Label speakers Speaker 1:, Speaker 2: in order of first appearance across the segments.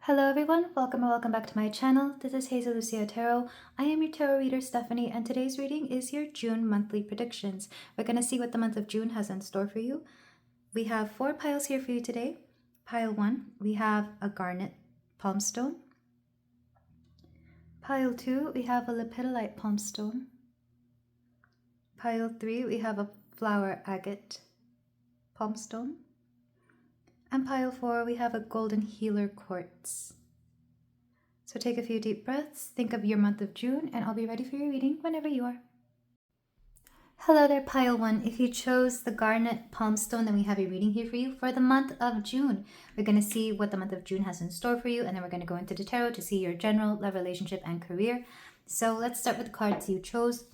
Speaker 1: Hello everyone, welcome and welcome back to my channel. This is Hazel Lucia Tarot. I am your tarot reader Stephanie, and today's reading is your June monthly predictions. We're going to see what the month of June has in store for you. We have 4 piles here for you today. Pile 1, we have a garnet palm stone. Pile 2, we have a lepidolite palm stone. Pile 3, we have a flower agate palm stone. And pile 4, we have a golden healer quartz. So take a few deep breaths, think of your month of June, and I'll be ready for your reading whenever you are. Hello there, pile 1. If you chose the garnet palm stone, then we have a reading here for you for the month of June. We're going to see what the month of June has in store for you, and then we're going to go into the tarot to see your general love, relationship, and career. So let's start with the cards you chose.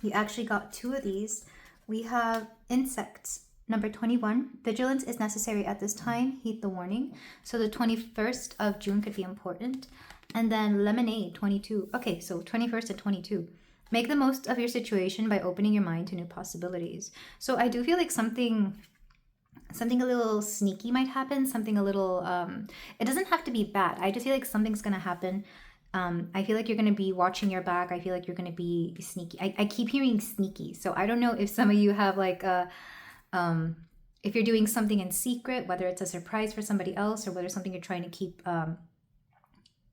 Speaker 1: You actually got 2 of these. We have insects. Number 21, vigilance is necessary at this time, heed the warning. So the 21st of June could be important. And then lemonade, 22. Okay, so 21st and 22. Make the most of your situation by opening your mind to new possibilities. So I do feel like something a little sneaky might happen, something a little, it doesn't have to be bad. I just feel like something's going to happen. I feel like you're going to be watching your back. I feel like you're going to be sneaky. I keep hearing sneaky. So I don't know if some of you have like if you're doing something in secret, whether it's a surprise for somebody else or whether something you're trying to keep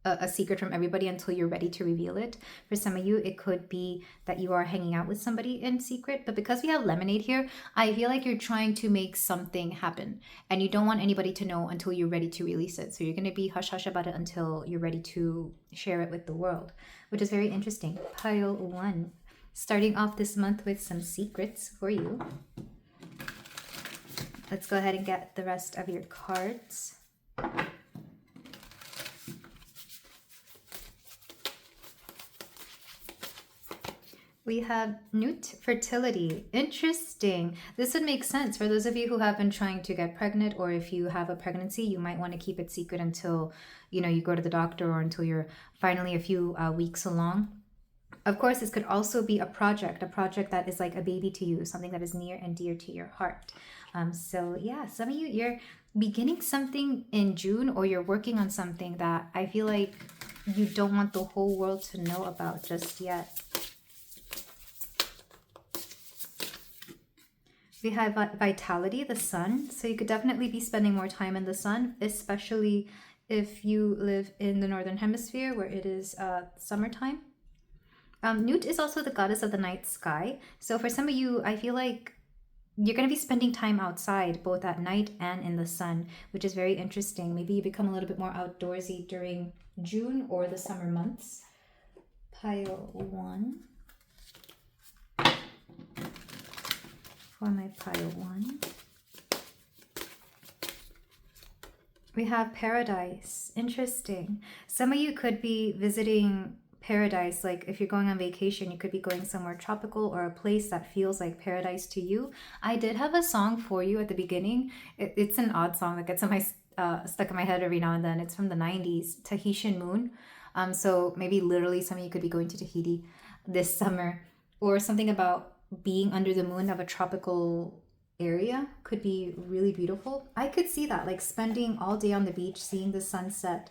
Speaker 1: a secret from everybody until you're ready to reveal it. For some of you, it could be that you are hanging out with somebody in secret, but because we have lemonade here, I feel like you're trying to make something happen and you don't want anybody to know until you're ready to release it. So you're going to be hush-hush about it until you're ready to share it with the world, which is very interesting. Pile 1, starting off this month with some secrets for you. Let's go ahead and get the rest of your cards. We have newt fertility. Interesting. This would make sense for those of you who have been trying to get pregnant, or if you have a pregnancy, you might want to keep it secret until, you go to the doctor or until you're finally a few weeks along. Of course, this could also be a project that is like a baby to you, something that is near and dear to your heart. So yeah, some of you, you're beginning something in June, or you're working on something that I feel like you don't want the whole world to know about just yet. We have vitality, the sun. So you could definitely be spending more time in the sun, especially if you live in the Northern Hemisphere where it is summertime. Newt is also the goddess of the night sky. So for some of you, I feel like you're going to be spending time outside, both at night and in the sun, which is very interesting. Maybe you become a little bit more outdoorsy during June or the summer months. Pile 1. For my pile 1. We have paradise. Interesting. Some of you could be visiting paradise. Like if you're going on vacation, you could be going somewhere tropical or a place that feels like paradise to you. I did have a song for you at the beginning. It's an odd song that gets stuck in my head every now and then. It's from the 90s, Tahitian Moon. So maybe literally some of you could be going to Tahiti this summer, or something about being under the moon of a tropical area could be really beautiful. I could see that, like spending all day on the beach, seeing the sunset,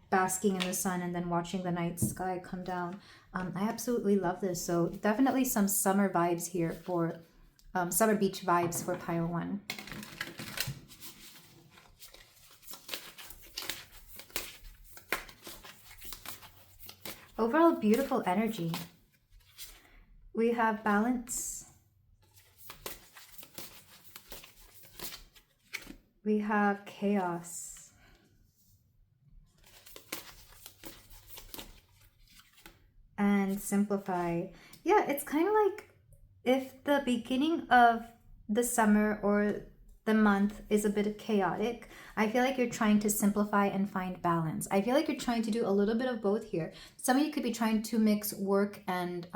Speaker 1: basking in the sun, and then watching the night sky come down. I absolutely love this. So definitely some summer vibes here for summer beach vibes for pile 1. Overall beautiful energy. We have balance. We have chaos. And simplify. Yeah, it's kind of like if the beginning of the summer or the month is a bit chaotic, I feel like you're trying to simplify and find balance. I feel like you're trying to do a little bit of both here. Some of you could be trying to mix work and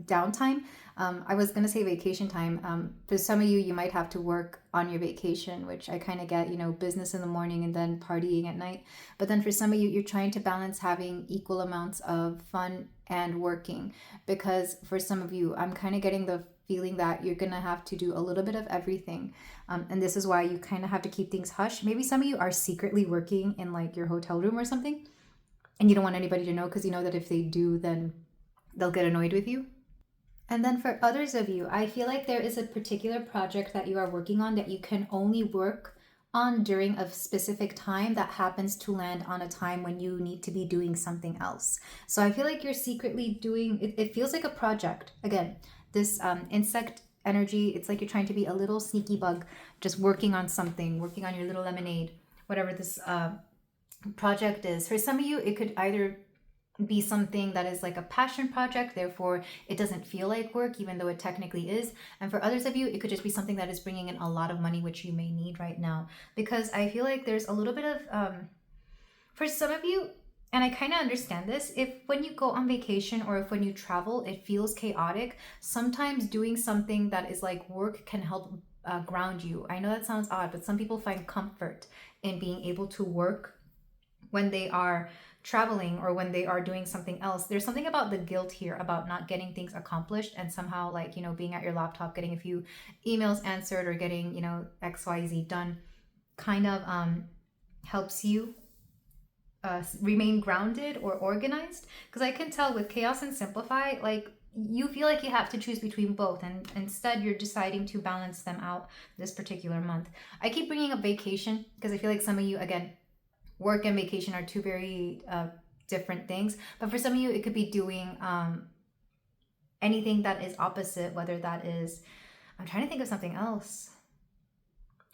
Speaker 1: downtime. I was gonna say vacation time. For some of you, you might have to work on your vacation, which I kind of get, business in the morning and then partying at night. But then for some of you, you're trying to balance having equal amounts of fun and working, because for some of you, I'm kind of getting the feeling that you're gonna have to do a little bit of everything, and this is why you kind of have to keep things hush. Maybe some of you are secretly working in like your hotel room or something, and you don't want anybody to know because you know that if they do, then they'll get annoyed with you. And then for others of you, I feel like there is a particular project that you are working on that you can only work on during a specific time that happens to land on a time when you need to be doing something else. So I feel like you're secretly doing, it feels like a project. Again, this insect energy, it's like you're trying to be a little sneaky bug, just working on something, working on your little lemonade, whatever this project is. For some of you, it could either be something that is like a passion project, therefore it doesn't feel like work even though it technically is. And for others of you, it could just be something that is bringing in a lot of money, which you may need right now, because I feel like there's a little bit of for some of you, and I kind of understand this, if when you go on vacation or if when you travel it feels chaotic, sometimes doing something that is like work can help ground you. I know that sounds odd, but some people find comfort in being able to work when they are traveling or when they are doing something else. There's something about the guilt here about not getting things accomplished, and somehow, like, you know, being at your laptop, getting a few emails answered or getting, you know, XYZ done kind of helps you remain grounded or organized. Because I can tell with chaos and simplify, like, you feel like you have to choose between both, and instead you're deciding to balance them out this particular month. I keep bringing up vacation because I feel like some of you, again, work and vacation are two very different things. But for some of you, it could be doing anything that is opposite, whether that is, I'm trying to think of something else,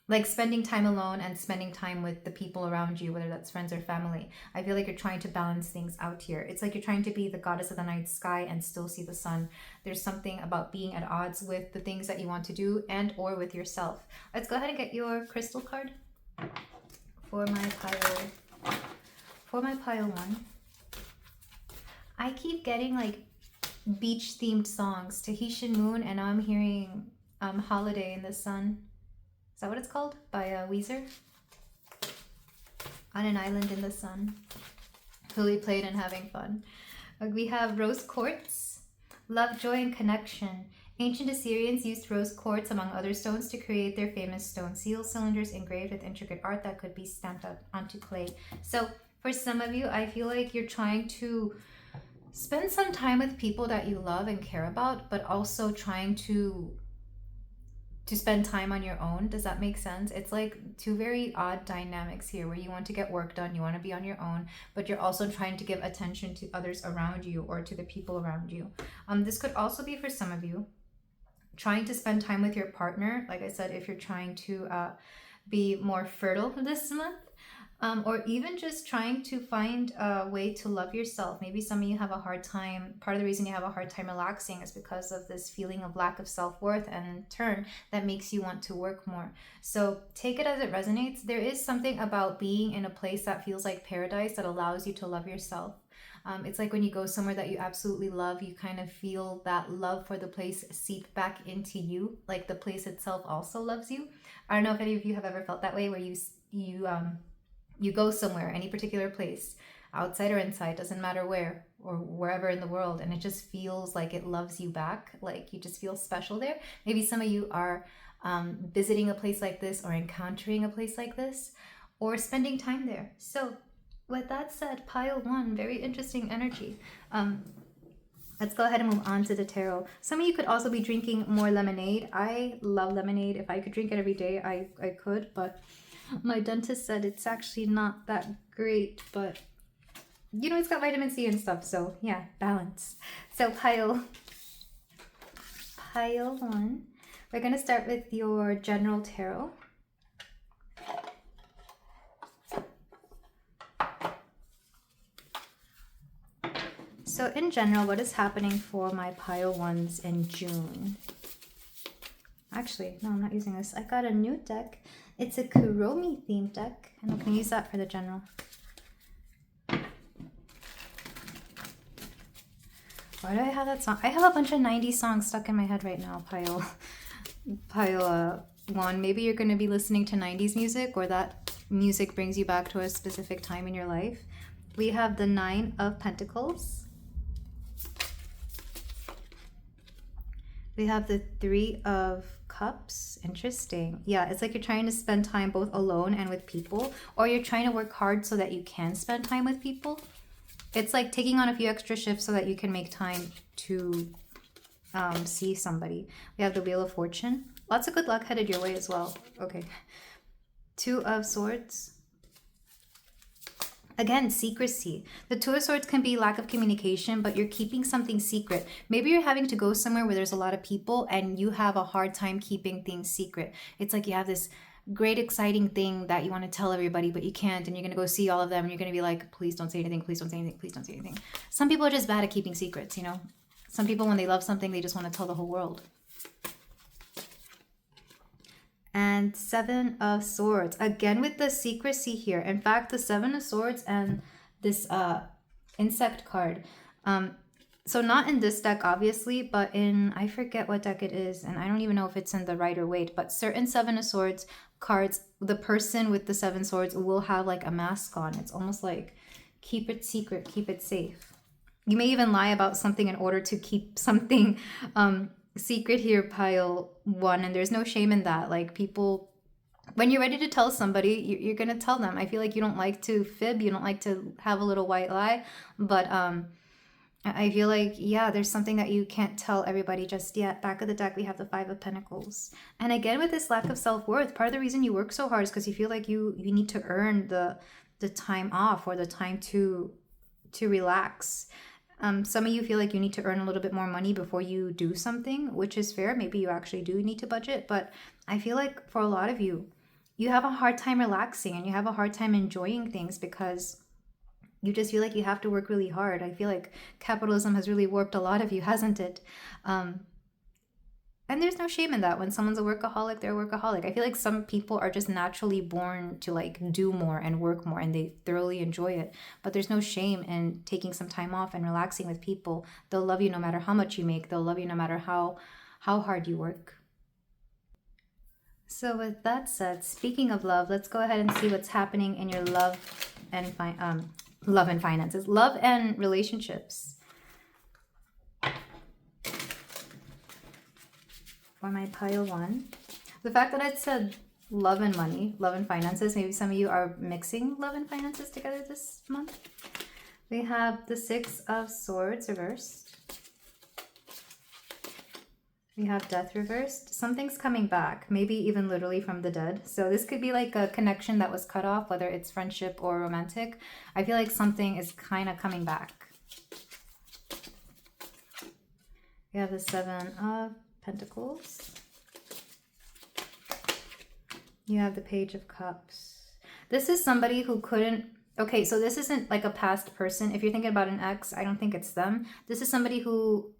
Speaker 1: like spending time alone and spending time with the people around you, whether that's friends or family. I feel like you're trying to balance things out here. It's like you're trying to be the goddess of the night sky and still see the sun. There's something about being at odds with the things that you want to do and or with yourself. Let's go ahead and get your crystal card for my pile 1. I keep getting like beach themed songs, Tahitian Moon, and now I'm hearing Holiday in the Sun. Is that what it's called? By Weezer. On an Island in the Sun. Fully played and having fun. We have rose quartz, love, joy, and connection. Ancient Assyrians used rose quartz, among other stones, to create their famous stone seal cylinders engraved with intricate art that could be stamped onto clay. So for some of you, I feel like you're trying to spend some time with people that you love and care about, but also trying to spend time on your own. Does that make sense? It's like two very odd dynamics here where you want to get work done, you want to be on your own, but you're also trying to give attention to others around you or to the people around you. This could also be for some of you trying to spend time with your partner. Like I said, if you're trying to be more fertile this month, or even just trying to find a way to love yourself. Maybe some of you have a hard time, part of the reason you have a hard time relaxing is because of this feeling of lack of self-worth, and in turn that makes you want to work more. So take it as it resonates. There is something about being in a place that feels like paradise that allows you to love yourself. It's like when you go somewhere that you absolutely love, you kind of feel that love for the place seep back into you, like the place itself also loves you. I don't know if any of you have ever felt that way, where you go somewhere, any particular place, outside or inside, doesn't matter where, or wherever in the world, and it just feels like it loves you back, like you just feel special there. Maybe some of you are visiting a place like this, or encountering a place like this, or spending time there. So with that said, pile 1, very interesting energy. Let's go ahead and move on to the tarot. Some of you could also be drinking more lemonade. I love lemonade. If I could drink it every day, I could, but my dentist said it's actually not that great, but you know, it's got vitamin C and stuff, so yeah, balance. So pile 1, we're going to start with your general tarot. So in general, what is happening for my pile 1s in June? Actually, no, I'm not using this. I got a new deck. It's a Kuromi themed deck, and I'm going to use that for the general. Why do I have that song? I have a bunch of 90s songs stuck in my head right now, pile 1. Maybe you're going to be listening to 90s music, or that music brings you back to a specific time in your life. We have the 9 of Pentacles. We have the Three of Cups. Interesting. Yeah, it's like you're trying to spend time both alone and with people, or you're trying to work hard so that you can spend time with people. It's like taking on a few extra shifts so that you can make time to see somebody. We have the Wheel of Fortune. Lots of good luck headed your way as well. Okay. Two of Swords. Again, secrecy. The Two of Swords can be lack of communication, but you're keeping something secret. Maybe you're having to go somewhere where there's a lot of people and you have a hard time keeping things secret. It's like you have this great exciting thing that you want to tell everybody, but you can't, and you're going to go see all of them and you're going to be like, please don't say anything, please don't say anything, please don't say anything. Some people are just bad at keeping secrets, you know? Some people, when they love something, they just want to tell the whole world. And Seven of Swords. Again with the secrecy here. In fact, the Seven of Swords and this insect card. So not in this deck, obviously, but in, I forget what deck it is, and I don't even know if it's in the Rider Waite, but certain Seven of Swords cards, the person with the Seven Swords will have like a mask on. It's almost like keep it secret, keep it safe. You may even lie about something in order to keep something secret here, pile one, and there's no shame in that. Like, people, when you're ready to tell somebody, you're gonna tell them. I feel like you don't like to fib, you don't like to have a little white lie, but I feel like, yeah, there's something that you can't tell everybody just yet. Back of the deck, we have the Five of Pentacles. And again, with this lack of self-worth, part of the reason you work so hard is because you feel like you need to earn the time off or the time to relax. Some of you feel like you need to earn a little bit more money before you do something, which is fair. Maybe you actually do need to budget, but I feel like for a lot of you, you have a hard time relaxing and you have a hard time enjoying things because you just feel like you have to work really hard. I feel like capitalism has really warped a lot of you, hasn't it? And there's no shame in that. When someone's a workaholic, they're a workaholic. I feel like some people are just naturally born to like do more and work more and they thoroughly enjoy it. But there's no shame in taking some time off and relaxing with people. They'll love you no matter how much you make. They'll love you no matter how hard you work. So with that said, speaking of love, let's go ahead and see what's happening in your love and finances, love and relationships. For my pile one, the fact that it said love and money, love and finances, maybe some of you are mixing love and finances together this month. We have the Six of Swords reversed. We have Death reversed. Something's coming back, maybe even literally from the dead. So this could be like a connection that was cut off, whether it's friendship or romantic. I feel like something is kind of coming back. We have the Seven of Pentacles. You have the Page of Cups. This is somebody who couldn't, okay, so this isn't like a past person. If you're thinking about an ex, I don't think it's them. This is somebody who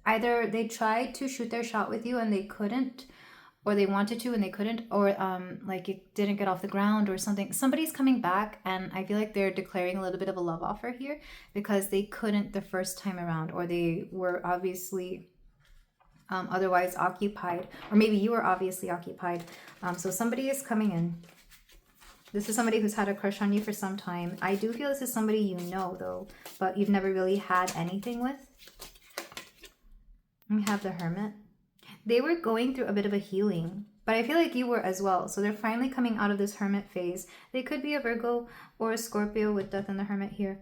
Speaker 1: either they tried to shoot their shot with you and they couldn't, or they wanted to and they couldn't, or like it didn't get off the ground or something. Somebody's coming back and I feel like they're declaring a little bit of a love offer here because they couldn't the first time around, or they were obviously otherwise occupied, or maybe you were obviously occupied. So somebody is coming in. This is somebody who's had a crush on you for some time. I do feel this is somebody you know though, but you've never really had anything with. We have the Hermit. They were going through a bit of a healing, but I feel like you were as well. So they're finally coming out of this Hermit phase. They could be a Virgo or a Scorpio with Death and the Hermit here.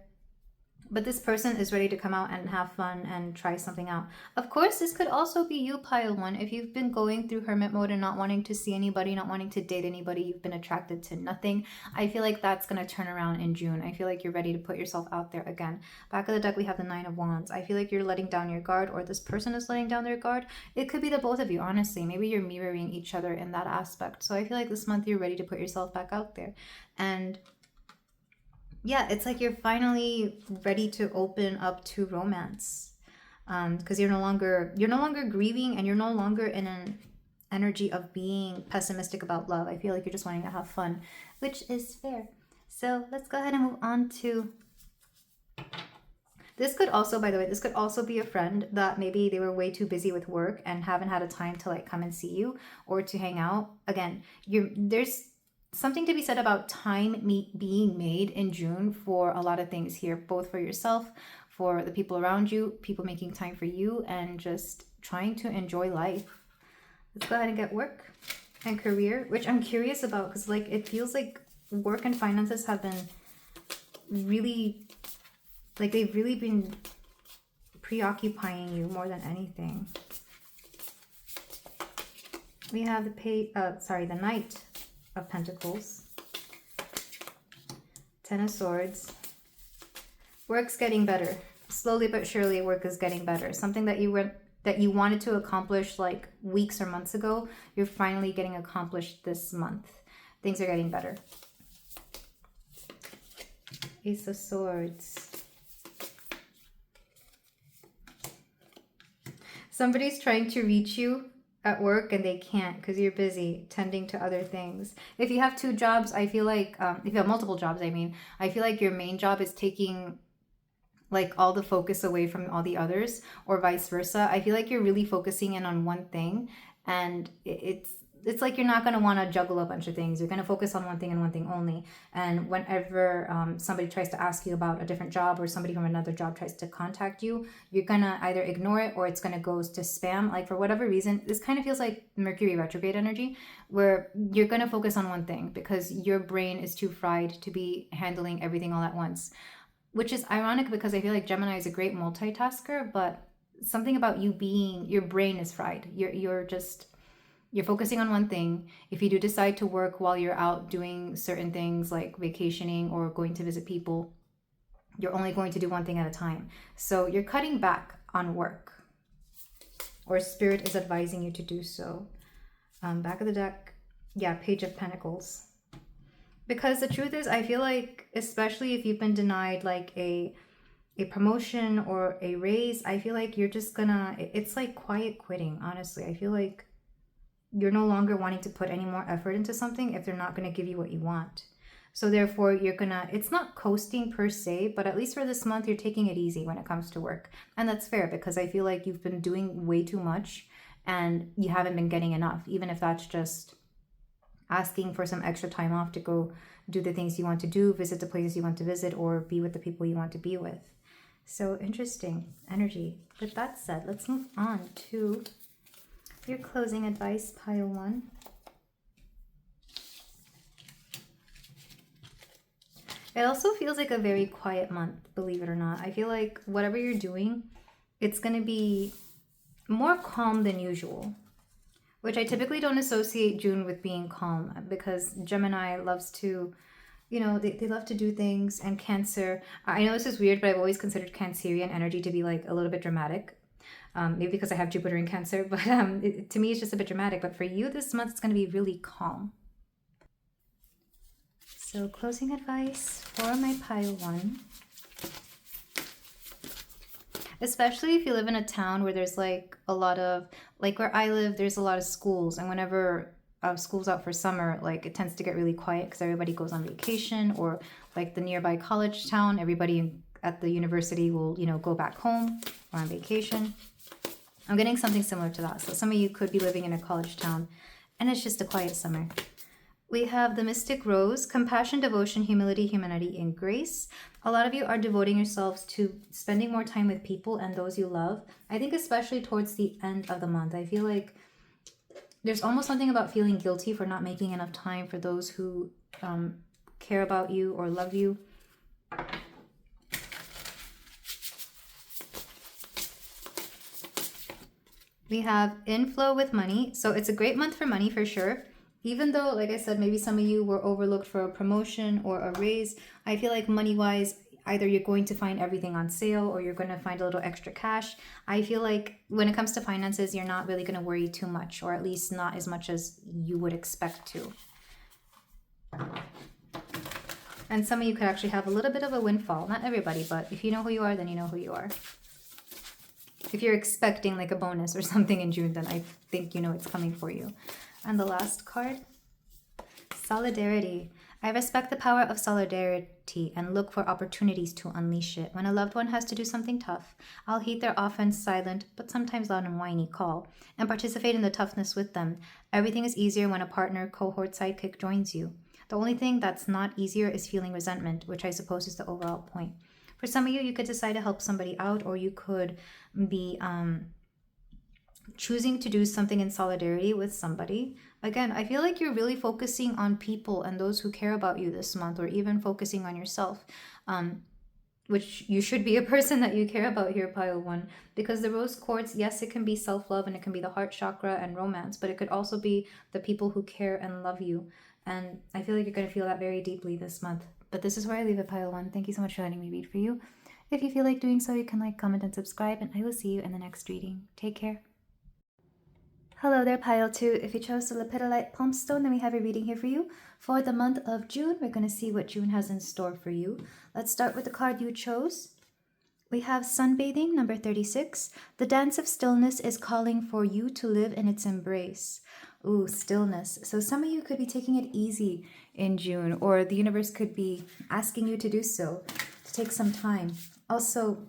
Speaker 1: But this person is ready to come out and have fun and try something out. Of course, this could also be you, pile one. If you've been going through hermit mode and not wanting to see anybody, not wanting to date anybody, you've been attracted to nothing, I feel like that's going to turn around in June. I feel like you're ready to put yourself out there again. Back of the deck, we have the Nine of Wands. I feel like you're letting down your guard, or this person is letting down their guard. It could be the both of you, honestly. Maybe you're mirroring each other in that aspect. So I feel like this month you're ready to put yourself back out there. And yeah, it's like you're finally ready to open up to romance, because you're no longer grieving, and you're no longer in an energy of being pessimistic about love. I feel like you're just wanting to have fun, which is fair. So let's go ahead and move on to this. Could also, by the way, this could also be a friend that maybe they were way too busy with work and haven't had a time to like come and see you or to hang out. Again, there's something to be said about time being made in June for a lot of things here, both for yourself, for the people around you, people making time for you, and just trying to enjoy life. Let's go ahead and get work and career, which I'm curious about because like it feels like work and finances have been really, like they've really been preoccupying you more than anything. We have the Knight of Pentacles, Ten of Swords. Work's getting better. Slowly but surely, work is getting better. Something that you wanted to accomplish like weeks or months ago, you're finally getting accomplished this month. Things are getting better. Ace of Swords. Somebody's trying to reach you at work and they can't because you're busy tending to other things. If you have two jobs, I feel like, if you have multiple jobs, I feel like your main job is taking like all the focus away from all the others, or vice versa. I feel like you're really focusing in on one thing, and it's like you're not going to want to juggle a bunch of things. You're going to focus on one thing and one thing only. And whenever somebody tries to ask you about a different job, or somebody from another job tries to contact you, you're going to either ignore it or it's going to go to spam. Like for whatever reason, this kind of feels like Mercury retrograde energy, where you're going to focus on one thing because your brain is too fried to be handling everything all at once. Which is ironic because I feel like Gemini is a great multitasker, but something about you being, your brain is fried. You're focusing on one thing. If you do decide to work while you're out doing certain things like vacationing or going to visit people, you're only going to do one thing at a time. So you're cutting back on work, or Spirit is advising you to do so. Back of the deck, yeah, Page of Pentacles. Because the truth is, I feel like, especially if you've been denied like a promotion or a raise, I feel like you're just gonna, it's like quiet quitting, honestly. I feel like you're no longer wanting to put any more effort into something if they're not gonna give you what you want. So therefore, you're gonna, it's not coasting per se, but at least for this month, you're taking it easy when it comes to work. And that's fair because I feel like you've been doing way too much and you haven't been getting enough, even if that's just asking for some extra time off to go do the things you want to do, visit the places you want to visit, or be with the people you want to be with. So interesting energy. With that said, let's move on to your closing advice, pile 1. It also feels like a very quiet month, believe it or not. I feel like whatever you're doing, it's going to be more calm than usual. Which I typically don't associate June with being calm, because Gemini loves to, you know, they love to do things, and Cancer, I know this is weird, but I've always considered Cancerian energy to be like a little bit dramatic. Maybe because I have Jupiter in Cancer, but to me it's just a bit dramatic. But for you this month, it's going to be really calm. So closing advice for my pile 1. Especially if you live in a town where there's like a lot of, like where I live, there's a lot of schools. And whenever school's out for summer, like it tends to get really quiet because everybody goes on vacation, or like the nearby college town, everybody at the university will, you know, go back home or on vacation. I'm getting something similar to that. So some of you could be living in a college town and it's just a quiet summer. We have the Mystic Rose, compassion, devotion, humility, humanity, and grace. A lot of you are devoting yourselves to spending more time with people and those you love. I think especially towards the end of the month, I feel like there's almost something about feeling guilty for not making enough time for those who care about you or love you. We have inflow with money. So it's a great month for money for sure. Even though, like I said, maybe some of you were overlooked for a promotion or a raise, I feel like money-wise, either you're going to find everything on sale or you're going to find a little extra cash. I feel like when it comes to finances, you're not really going to worry too much, or at least not as much as you would expect to. And some of you could actually have a little bit of a windfall. Not everybody, but if you know who you are, then you know who you are. If you're expecting like a bonus or something in June, then I think you know it's coming for you. And the last card, solidarity. I respect the power of solidarity and look for opportunities to unleash it. When a loved one has to do something tough, I'll heed their often silent, but sometimes loud and whiny call, and participate in the toughness with them. Everything is easier when a partner, cohort, sidekick joins you. The only thing that's not easier is feeling resentment, which I suppose is the overall point. For some of you, you could decide to help somebody out, or you could be choosing to do something in solidarity with somebody. Again, I feel like you're really focusing on people and those who care about you this month, or even focusing on yourself, which you should be a person that you care about here, pile 1. Because the rose quartz, yes, it can be self-love and it can be the heart chakra and romance, but it could also be the people who care and love you. And I feel like you're going to feel that very deeply this month. But this is where I leave it, pile 1. Thank you so much for letting me read for you. If you feel like doing so, you can like, comment, and subscribe, and I will see you in the next reading. Take care. Hello there, pile 2. If you chose the lepidolite palm stone, then we have a reading here for you. For the month of June, we're going to see what June has in store for you. Let's start with the card you chose. We have Sunbathing, number 36. The dance of stillness is calling for you to live in its embrace. Ooh, stillness. So some of you could be taking it easy in June, or the universe could be asking you to do so, to take some time. Also,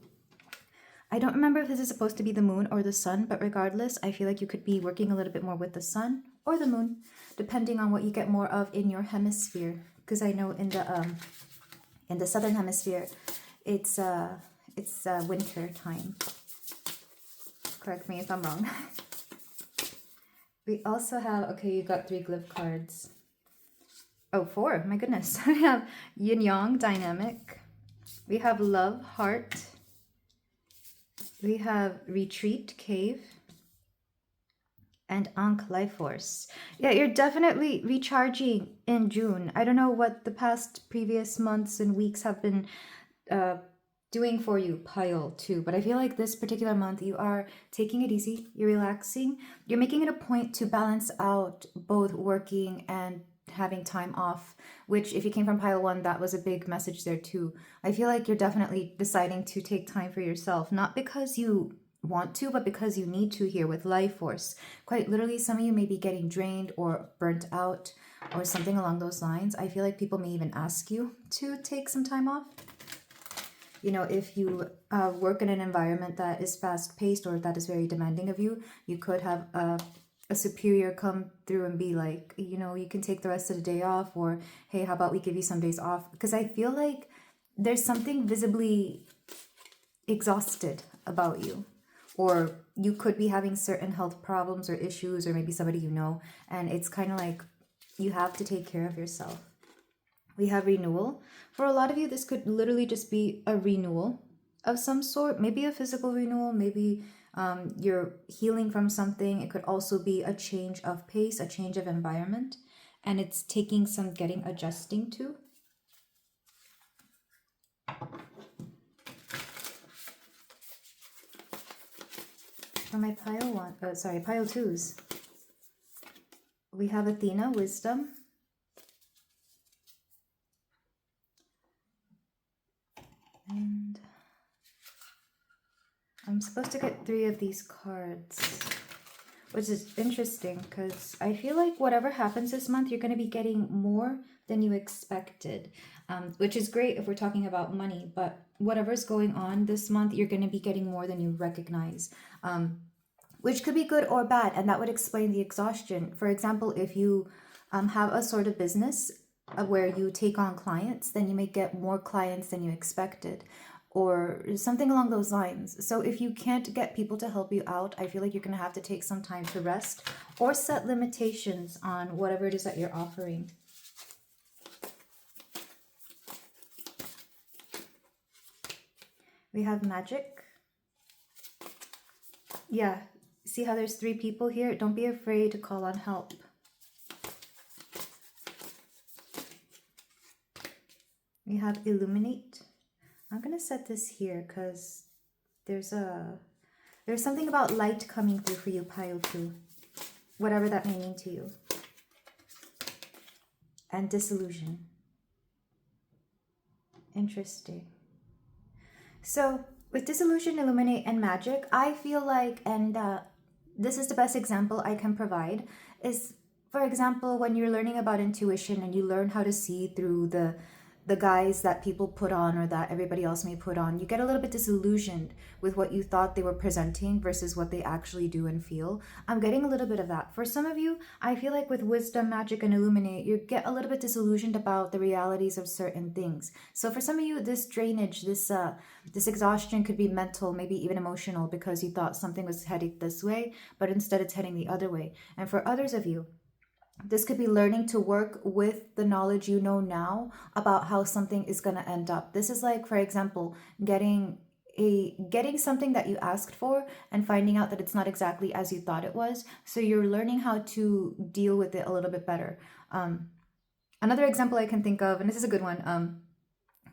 Speaker 1: I don't remember if this is supposed to be the moon or the sun, but regardless, I feel like you could be working a little bit more with the sun or the moon, depending on what you get more of in your hemisphere. Because I know in the southern hemisphere, it's winter time. Correct me if I'm wrong. We also have, okay, you got 3 glyph cards. Oh, 4, my goodness. We have yin yang dynamic. We have love heart. We have retreat, cave, and Ankh, life force. Yeah, you're definitely recharging in June. I don't know what the past previous months and weeks have been doing for you, pile 2, but I feel like this particular month you are taking it easy, you're relaxing, you're making it a point to balance out both working and having time off, which if you came from pile 1, that was a big message there too. I feel like you're definitely deciding to take time for yourself, not because you want to, but because you need to here with life force. Quite literally, some of you may be getting drained or burnt out or something along those lines. I feel like people may even ask you to take some time off. You know, if you work in an environment that is fast-paced or that is very demanding of you, you could have a superior come through and be like, you know, you can take the rest of the day off, or hey, how about we give you some days off? Because I feel like there's something visibly exhausted about you, or you could be having certain health problems or issues, or maybe somebody you know, and it's kind of like you have to take care of yourself. We have renewal. For a lot of you, this could literally just be a renewal of some sort, maybe a physical renewal, maybe you're healing from something. It could also be a change of pace, a change of environment, and it's taking some getting adjusting to. For my pile 2s, we have Athena, wisdom. And I'm supposed to get 3 of these cards, which is interesting because I feel like whatever happens this month, you're going to be getting more than you expected, which is great if we're talking about money, but whatever's going on this month, you're going to be getting more than you recognize, which could be good or bad, and that would explain the exhaustion. For example, if you have a sort of business where you take on clients, then you may get more clients than you expected, or something along those lines. So if you can't get people to help you out, I feel like you're going to have to take some time to rest or set limitations on whatever it is that you're offering. We have magic. Yeah, see how there's 3 people here? Don't be afraid to call on help. We have illuminate. I'm going to set this here because there's something about light coming through for you, pile 2. Whatever that may mean to you. And disillusion. Interesting. So with disillusion, illuminate, and magic, I feel like, and this is the best example I can provide, is, for example, when you're learning about intuition and you learn how to see through the the guise that people put on or that everybody else may put on. You get a little bit disillusioned with what you thought they were presenting versus what they actually do and feel. I'm getting a little bit of that. For some of you, I feel like with wisdom, magic, and illuminate, you get a little bit disillusioned about the realities of certain things. So for some of you, this drainage, this exhaustion could be mental, maybe even emotional, because you thought something was heading this way, but instead it's heading the other way. And for others of you, this could be learning to work with the knowledge you know now about how something is going to end up. This is like, for example, getting something that you asked for and finding out that it's not exactly as you thought it was. So you're learning how to deal with it a little bit better. Another example I can think of, and this is a good one,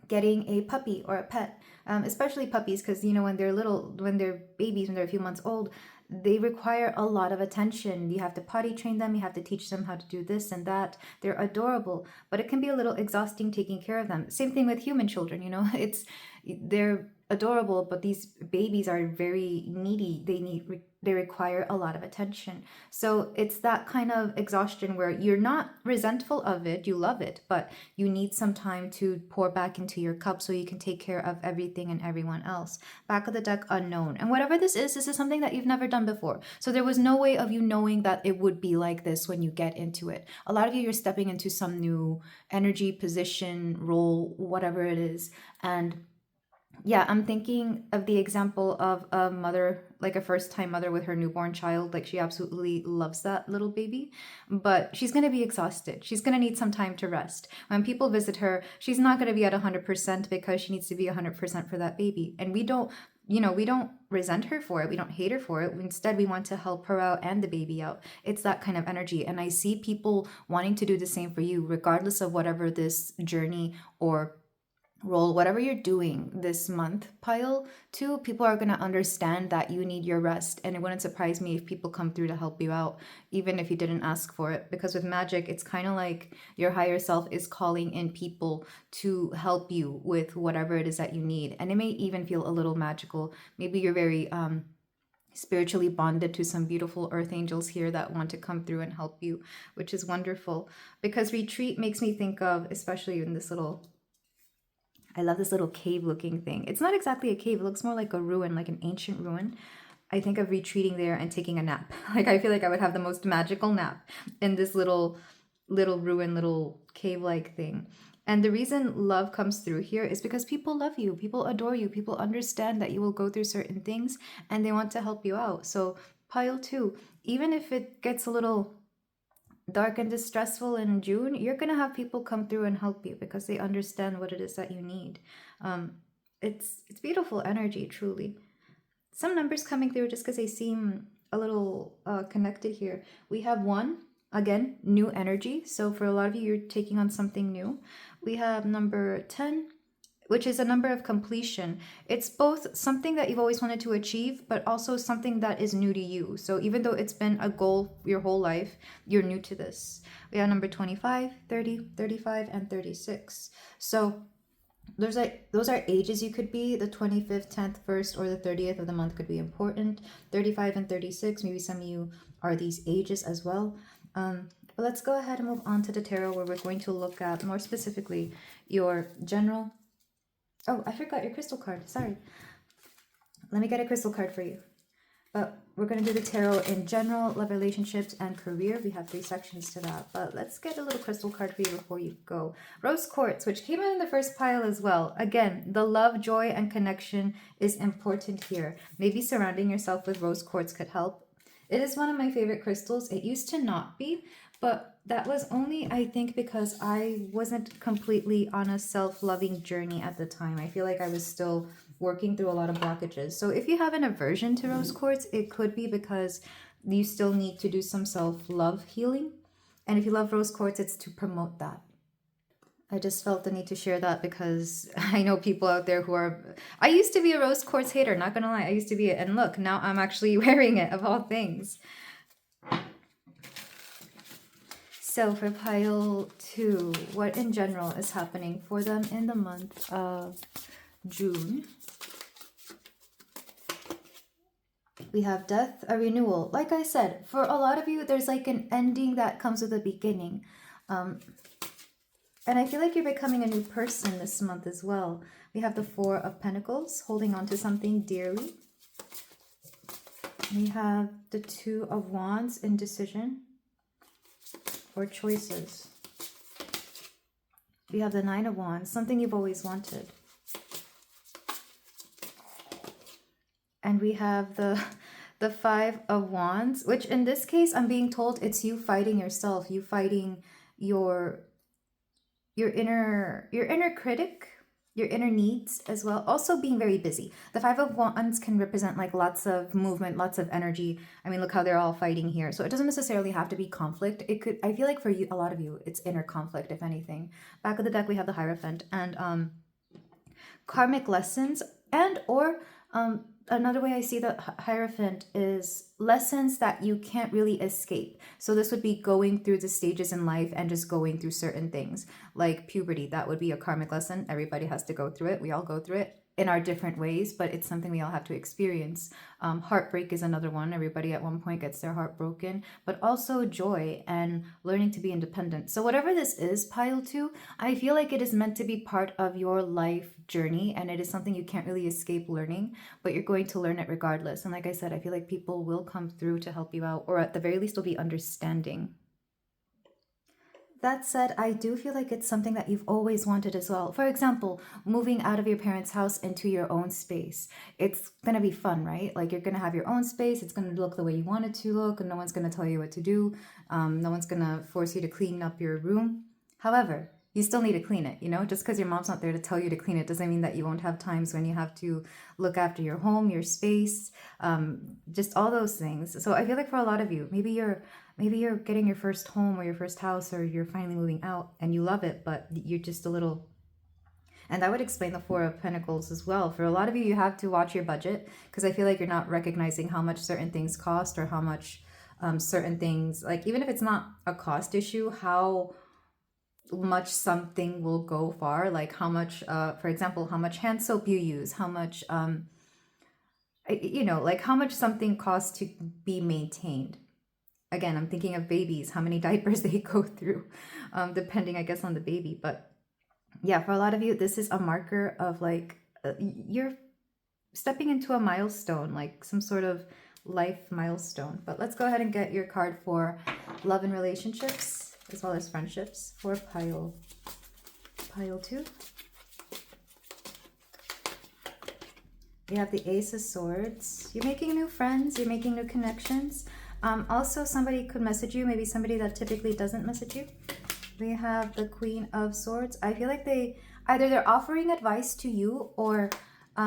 Speaker 1: getting a puppy or a pet, especially puppies, because when they're little, when they're babies, when they're a few months old, they require a lot of attention. You have to potty train them, you have to teach them how to do this and that. They're adorable, but it can be a little exhausting taking care of them. Same thing with human children, they're adorable, but these babies are very needy. They require a lot of attention. So it's that kind of exhaustion where you're not resentful of it, you love it, but you need some time to pour back into your cup so you can take care of everything and everyone else. Back of the deck, unknown. And whatever this is something that you've never done before. So there was no way of you knowing that it would be like this when you get into it. A lot of you're stepping into some new energy, position, role, whatever it is. And yeah, I'm thinking of the example of a mother, like a first-time mother with her newborn child. Like, she absolutely loves that little baby, but she's going to be exhausted. She's going to need some time to rest. When people visit her, she's not going to be at 100% because she needs to be 100% for that baby. And we don't resent her for it. We don't hate her for it. Instead, we want to help her out and the baby out. It's that kind of energy. And I see people wanting to do the same for you, regardless of whatever this journey or role, whatever you're doing this month, pile 2, people are going to understand that you need your rest. And it wouldn't surprise me if people come through to help you out, even if you didn't ask for it. Because with magic, it's kind of like your higher self is calling in people to help you with whatever it is that you need. And it may even feel a little magical. Maybe you're very spiritually bonded to some beautiful earth angels here that want to come through and help you, which is wonderful. Because retreat makes me think of, especially in this I love this little cave looking thing. It's not exactly a cave. It looks more like a ruin, like an ancient ruin. I think of retreating there and taking a nap. Like, I feel like I would have the most magical nap in this little ruin, little cave-like thing. And the reason love comes through here is because people love you. People adore you. People understand that you will go through certain things and they want to help you out. So pile 2, even if it gets a little dark and distressful in June, you're gonna have people come through and help you because they understand what it is that you need. It's beautiful energy, truly. Some numbers coming through just because they seem a little connected here. We have 1, again, new energy. So for a lot of you, you're taking on something new. We have number 10, which is a number of completion. It's both something that you've always wanted to achieve, but also something that is new to you. So even though it's been a goal your whole life, you're new to this. We have number 25, 30, 35, and 36. So those are ages you could be. The 25th, 10th, 1st, or the 30th of the month could be important. 35 and 36, maybe some of you are these ages as well. But let's go ahead and move on to the tarot, where we're going to look at more specifically your general. Oh, I forgot your crystal card. Sorry. Let me get a crystal card for you. But we're going to do the tarot in general, love, relationships, and career. We have 3 sections to that. But let's get a little crystal card for you before you go. Rose quartz, which came in the first pile as well. Again, the love, joy, and connection is important here. Maybe surrounding yourself with rose quartz could help. It is one of my favorite crystals. It used to not be, but that was only, I think, because I wasn't completely on a self-loving journey at the time. I feel like I was still working through a lot of blockages. So if you have an aversion to rose quartz, it could be because you still need to do some self-love healing. And if you love rose quartz, it's to promote that. I just felt the need to share that because I know people out there who are... I used to be a rose quartz hater, not gonna lie. I used to be it. And look, now I'm actually wearing it, of all things. So for pile 2, what in general is happening for them in the month of June? We have death, a renewal. Like I said, for a lot of you, there's like an ending that comes with a beginning. And I feel like you're becoming a new person this month as well. We have the Four of Pentacles, holding on to something dearly. We have the Two of Wands, indecision or choices. We have the Nine of Wands, something you've always wanted. And we have the Five of Wands, which in this case, I'm being told it's you fighting yourself, you fighting your inner critic, your inner needs as well. Also being very busy. The Five of Wands can represent like lots of movement, lots of energy. I mean, look how they're all fighting here. So it doesn't necessarily have to be conflict. It could, I feel like for you, a lot of you, it's inner conflict, if anything. Back of the deck, we have the Hierophant and karmic lessons and or another way I see the Hierophant is lessons that you can't really escape. So this would be going through the stages in life and just going through certain things. Like puberty, that would be a karmic lesson. Everybody has to go through it. We all go through it in our different ways, but it's something we all have to experience. Heartbreak is another one. Everybody at one point gets their heart broken, but also joy and learning to be independent. So whatever this is, pile 2, I feel like it is meant to be part of your life journey, and it is something you can't really escape learning, but you're going to learn it regardless. And like I said, I feel like people will come through to help you out, or at the very least will be understanding. That said, I do feel like it's something that you've always wanted as well. For example, moving out of your parents' house into your own space. It's going to be fun, right? Like you're going to have your own space. It's going to look the way you want it to look, and no one's going to tell you what to do. No one's going to force you to clean up your room. However, you still need to clean it, you know? Just because your mom's not there to tell you to clean it doesn't mean that you won't have times when you have to look after your home, your space, just all those things. So I feel like for a lot of you, maybe you're getting your first home or your first house, or you're finally moving out and you love it, but you're just a little... And that would explain the Four of Pentacles as well. For a lot of you, you have to watch your budget, because I feel like you're not recognizing how much certain things cost, or how much certain things, like even if it's not a cost issue, how much something will go far. Like how much, for example, how much hand soap you use, how much, you know, like how much something costs to be maintained. Again, I'm thinking of babies, how many diapers they go through, depending, I guess, on the baby. But yeah, for a lot of you, this is a marker of like, you're stepping into a milestone, like some sort of life milestone. But let's go ahead and get your card for love and relationships, as well as friendships, for pile 2. We have the Ace of Swords. You're making new friends, you're making new connections. Also, somebody could message you, maybe somebody that typically doesn't message you. We have the Queen of Swords. I feel like they're offering advice to you, or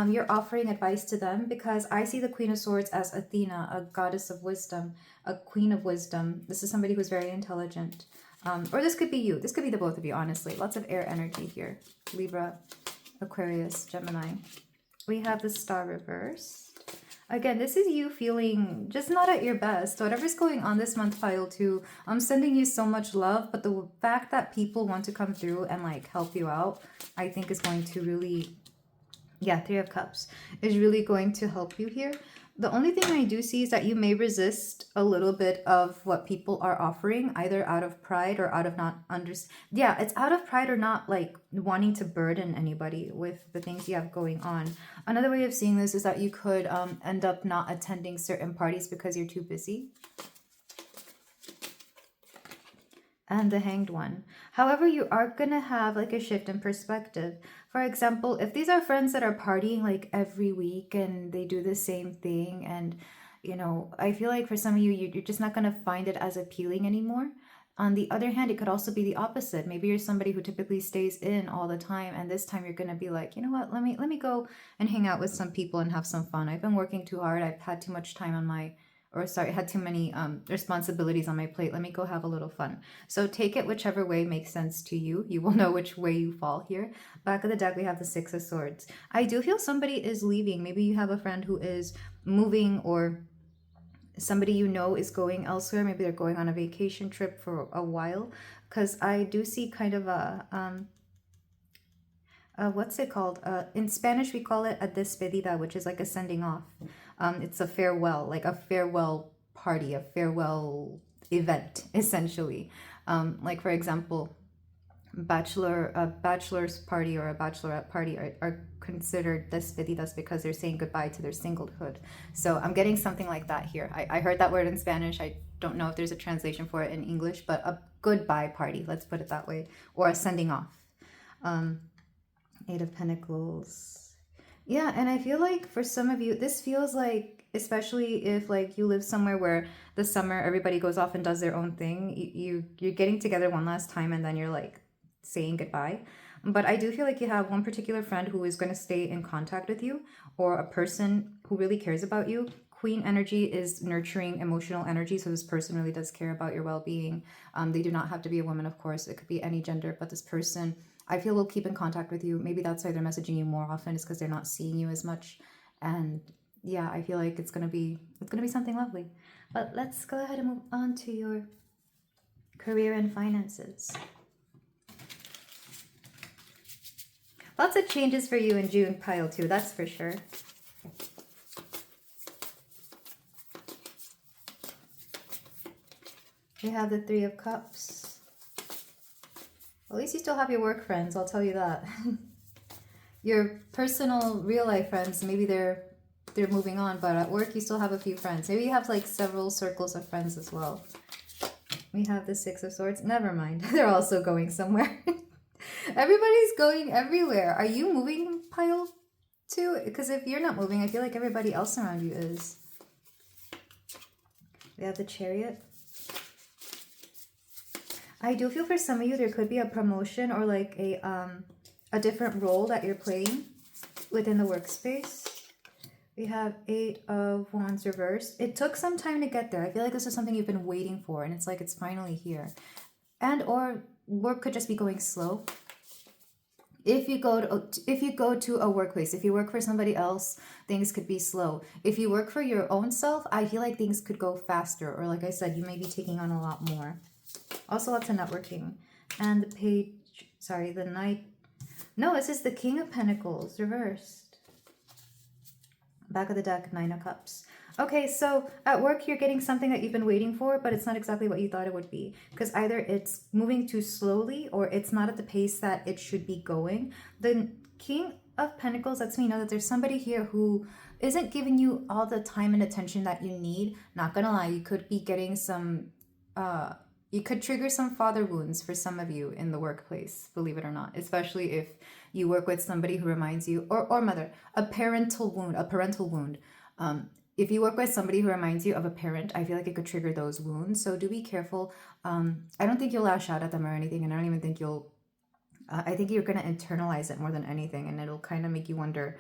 Speaker 1: you're offering advice to them, because I see the Queen of Swords as Athena, a goddess of wisdom, a queen of wisdom. This is somebody who's very intelligent. Or this could be you. This could be the both of you, honestly. Lots of air energy here. Libra, Aquarius, Gemini. We have the Star reversed. Again, this is you feeling just not at your best. Whatever's going on this month, pile 2, I'm sending you so much love, but the fact that people want to come through and like help you out, I think is going to really, yeah, 3 of Cups is really going to help you here. The only thing I do see is that you may resist a little bit of what people are offering, either out of pride or out of not yeah, it's out of pride or not like wanting to burden anybody with the things you have going on. Another way of seeing this is that you could end up not attending certain parties because you're too busy. And the Hanged One. However, you are going to have like a shift in perspective. For example, if these are friends that are partying like every week and they do the same thing, and you know, I feel like for some of you, you're just not going to find it as appealing anymore. On the other hand, it could also be the opposite. Maybe you're somebody who typically stays in all the time, and this time you're going to be like, you know what, let me go and hang out with some people and have some fun. I've been working too hard. I've had too much time on my had too many responsibilities on my plate. Let me go have a little fun. So take it whichever way makes sense to you. You will know which way you fall here. Back of the deck, we have the Six of Swords. I do feel somebody is leaving. Maybe you have a friend who is moving, or somebody you know is going elsewhere. Maybe they're going on a vacation trip for a while. Because I do see kind of a... what's it called? In Spanish, we call it a despedida, which is like a sending off. It's a farewell, like a farewell party, a farewell event, essentially. Like, for example, bachelor's party or a bachelorette party are considered despedidas because they're saying goodbye to their singlehood. So I'm getting something like that here. I heard that word in Spanish. I don't know if there's a translation for it in English, but a goodbye party, let's put it that way, or a sending off. Eight of Pentacles. Yeah, and I feel like for some of you, this feels like, especially if like you live somewhere where the summer everybody goes off and does their own thing, you're getting together one last time and then you're like saying goodbye. But I do feel like you have one particular friend who is going to stay in contact with you, or a person who really cares about you. Queen energy is nurturing emotional energy, so this person really does care about your well-being. They do not have to be a woman, of course. It could be any gender, but this person, I feel, will keep in contact with you. Maybe that's why they're messaging you more often, is because they're not seeing you as much. And yeah, I feel like it's gonna be something lovely. But let's go ahead and move on to your career and finances. Lots of changes for you in June, pile 2, that's for sure. We have the Three of Cups. At least you still have your work friends, I'll tell you that. Your personal, real life friends, maybe they're moving on, but at work you still have a few friends. Maybe you have like several circles of friends as well. We have the Six of Swords. Never mind. They're also going somewhere. Everybody's going everywhere. Are you moving, pile 2? Because if you're not moving, I feel like everybody else around you is. We have the Chariot. I do feel for some of you there could be a promotion or like a different role that you're playing within the workspace. We have Eight of Wands reversed. It took some time to get there. I feel like this is something you've been waiting for, and it's like it's finally here. And or work could just be going slow. If you go to a workplace, if you work for somebody else, things could be slow. If you work for your own self, I feel like things could go faster, or like I said, you may be taking on a lot more. Also lots of networking. And the Knight. No, this is the King of Pentacles reversed. Back of the deck, Nine of Cups. Okay, so at work you're getting something that you've been waiting for, but it's not exactly what you thought it would be. Because either it's moving too slowly or it's not at the pace that it should be going. The King of Pentacles lets me know that there's somebody here who isn't giving you all the time and attention that you need. Not gonna lie, you could be getting some... you could trigger some father wounds for some of you in the workplace, believe it or not, especially if you work with somebody who reminds you, or mother, a parental wound. If you work with somebody who reminds you of a parent, I feel like it could trigger those wounds. So do be careful. I don't think you'll lash out at them or anything, and I don't even think you'll, I think you're going to internalize it more than anything, and it'll kind of make you wonder,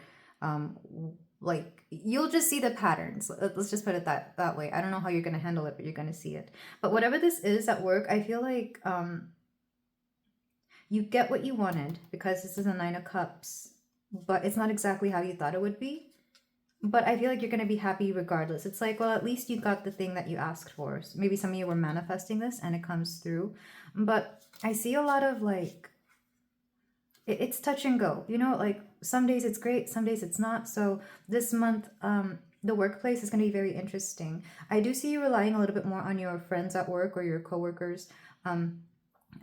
Speaker 1: like, you'll just see the patterns. Let's just put it that way. I don't know how you're going to handle it, but you're going to see it. But whatever this is at work, I feel like you get what you wanted, because this is a Nine of Cups, but it's not exactly how you thought it would be. But I feel like you're going to be happy regardless. It's like, well, at least you got the thing that you asked for. So maybe some of you were manifesting this and it comes through. But I see a lot of like, it's touch and go. You know, like some days it's great, some days it's not. So this month, the workplace is going to be very interesting. I do see you relying a little bit more on your friends at work or your coworkers,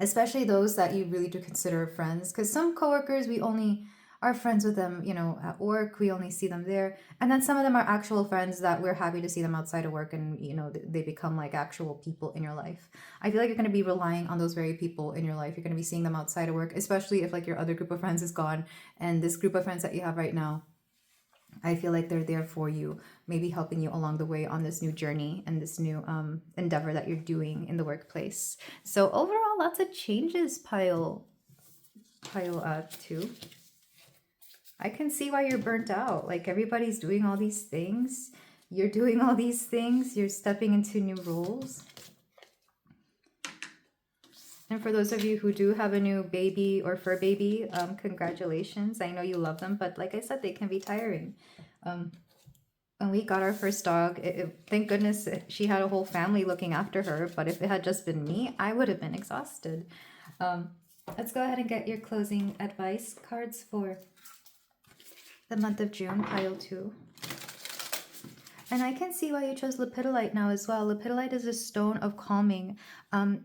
Speaker 1: especially those that you really do consider friends. Because some coworkers, we only are friends with them, you know, at work. We only see them there. And then some of them are actual friends that we're happy to see them outside of work, and, you know, they become like actual people in your life. I feel like you're going to be relying on those very people in your life. You're going to be seeing them outside of work, especially if like your other group of friends is gone, and this group of friends that you have right now, I feel like they're there for you, maybe helping you along the way on this new journey and this new endeavor that you're doing in the workplace. So overall, lots of changes, pile 2. I can see why you're burnt out. Like, everybody's doing all these things. You're doing all these things. You're stepping into new roles. And for those of you who do have a new baby or fur baby, congratulations. I know you love them, but like I said, they can be tiring. When we got our first dog, thank goodness she had a whole family looking after her. But if it had just been me, I would have been exhausted. Let's go ahead and get your closing advice cards for the month of June, pile 2. And I can see why you chose lepidolite now as well. Lepidolite is a stone of calming.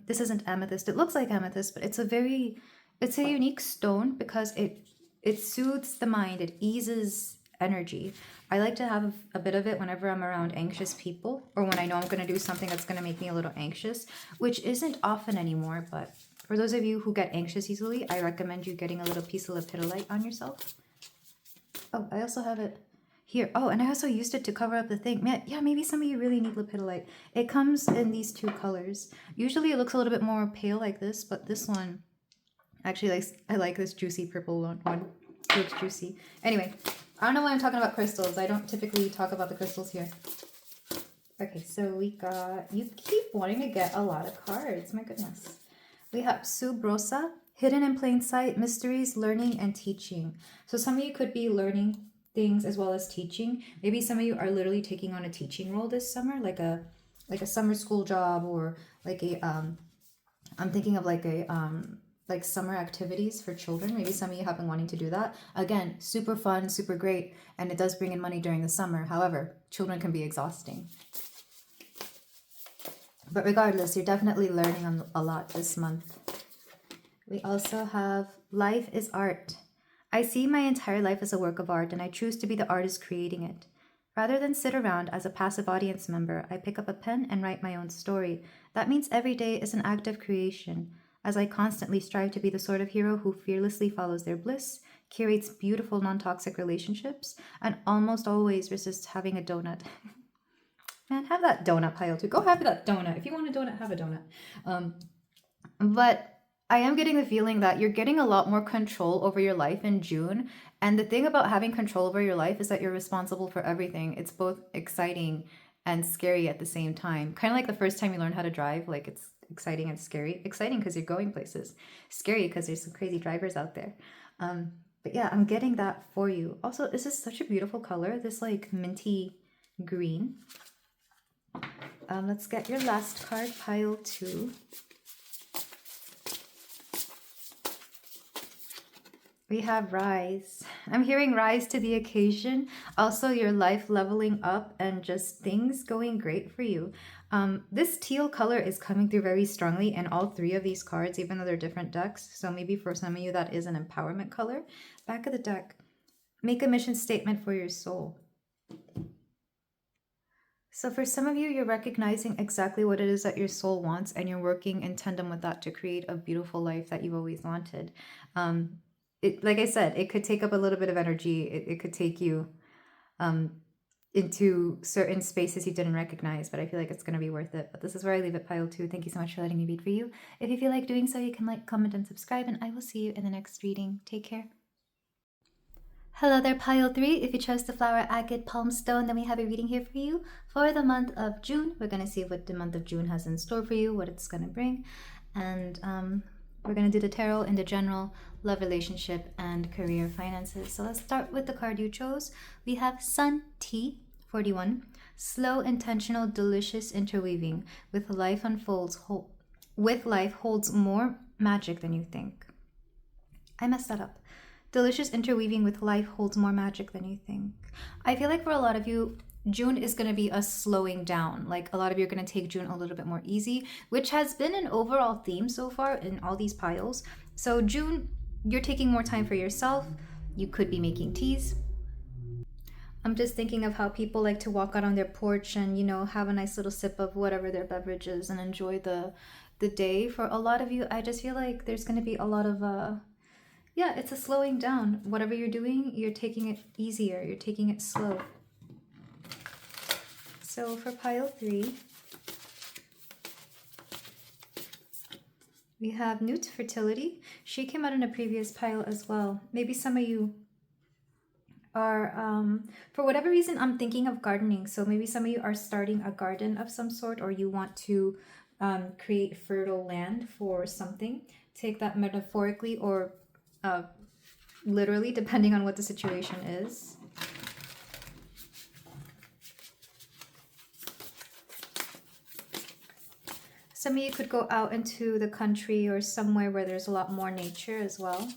Speaker 1: This isn't amethyst. It looks like amethyst, but it's a very It's a unique stone because it soothes the mind, it eases energy. I like to have a bit of it whenever I'm around anxious people, or when I know I'm going to do something that's going to make me a little anxious, which isn't often anymore. But for those of you who get anxious easily, I recommend you getting a little piece of lepidolite on yourself. Oh, I also have it here. Oh, and I also used it to cover up the thing. Man, yeah, maybe some of you really need lepidolite. It comes in these two colors. Usually it looks a little bit more pale like this, but this one, actually, I like this juicy purple one. It looks juicy. Anyway, I don't know why I'm talking about crystals. I don't typically talk about the crystals here. Okay, so we got... You keep wanting to get a lot of cards. My goodness. We have Subrosa, Hidden in Plain Sight, Mysteries, Learning, and Teaching. So some of you could be learning things as well as teaching. Maybe some of you are literally taking on a teaching role this summer, like a summer school job, or like a... I'm thinking of like a... like summer activities for children. Maybe some of you have been wanting to do that. Again, super fun, super great, and it does bring in money during the summer. However, children can be exhausting. But regardless, you're definitely learning a lot this month. We also have Life is Art. I see my entire life as a work of art, and I choose to be the artist creating it. Rather than sit around as a passive audience member, I pick up a pen and write my own story. That means every day is an act of creation, as I constantly strive to be the sort of hero who fearlessly follows their bliss, curates beautiful non-toxic relationships, and almost always resists having a donut. Man, have that donut pile too. Go have that donut. If you want a donut, have a donut. But I am getting the feeling that you're getting a lot more control over your life in June. And the thing about having control over your life is that you're responsible for everything. It's both exciting and scary at the same time. Kind of like the first time you learn how to drive. Like, it's exciting and scary. Exciting because you're going places. Scary because there's some crazy drivers out there. But yeah, I'm getting that for you. Also, this is such a beautiful color. This like minty green. Let's get your last card, pile 2. We have Rise. I'm hearing rise to the occasion. Also, your life leveling up and just things going great for you. This teal color is coming through very strongly in all 3 of these cards, even though they're different decks. So maybe for some of you that is an empowerment color. Back of the deck, make a mission statement for your soul. So for some of you, you're recognizing exactly what it is that your soul wants, and you're working in tandem with that to create a beautiful life that you've always wanted. Like I said, it could take up a little bit of energy. It could take you into certain spaces you didn't recognize, but I feel like it's going to be worth it. But this is where I leave it, pile 2. Thank you so much for letting me read for you. If you feel like doing so, you can like, comment, and subscribe, and I will see you in the next reading. Take care. Hello there, pile 3. If you chose the flower agate palm stone, then we have a reading here for you for the month of June. We're going to see what the month of June has in store for you, what it's going to bring, and we're going to do the tarot in the general love, relationship, and career finances. So let's start with the card you chose. We have Sun T 41. Slow, intentional, delicious interweaving with life holds more magic than you think. I messed that up. Delicious interweaving with life holds more magic than you think. I feel like for a lot of you, June is going to be a slowing down. Like, a lot of you are going to take June a little bit more easy, which has been an overall theme so far in all these piles. So June, you're taking more time for yourself. You could be making teas. I'm just thinking of how people like to walk out on their porch and, you know, have a nice little sip of whatever their beverage is and enjoy the day. For a lot of you, I just feel like there's going to be a lot of yeah, it's a slowing down. Whatever you're doing, you're taking it easier. You're taking it slow. So for pile 3, we have Newt Fertility. She came out in a previous pile as well. Maybe some of you are, for whatever reason, I'm thinking of gardening. So maybe some of you are starting a garden of some sort, or you want to create fertile land for something. Take that metaphorically or literally, depending on what the situation is. Some of you could go out into the country or somewhere where there's a lot more nature as well.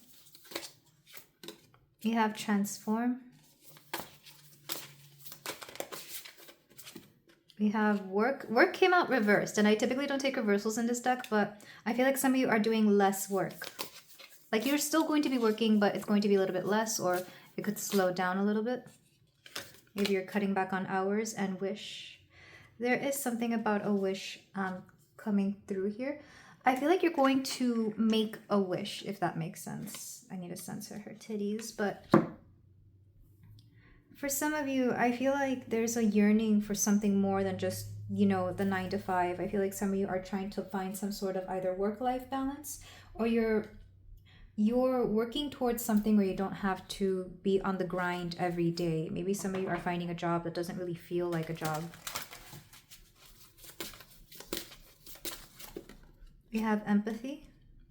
Speaker 1: You have Transform. We have Work. Work came out reversed, and I typically don't take reversals in this deck, but I feel like some of you are doing less work. like you're still going to be working, but it's going to be a little bit less, or it could slow down a little bit. Maybe you're cutting back on hours. And wish. There is something about a wish coming through here. I feel like you're going to make a wish, if that makes sense. I need to censor her titties, but for some of you, I feel like there's a yearning for something more than just, you know, the 9 to 5. I feel like some of you are trying to find some sort of either work-life balance, or you're working towards something where you don't have to be on the grind every day. Maybe some of you are finding a job that doesn't really feel like a job. We have empathy.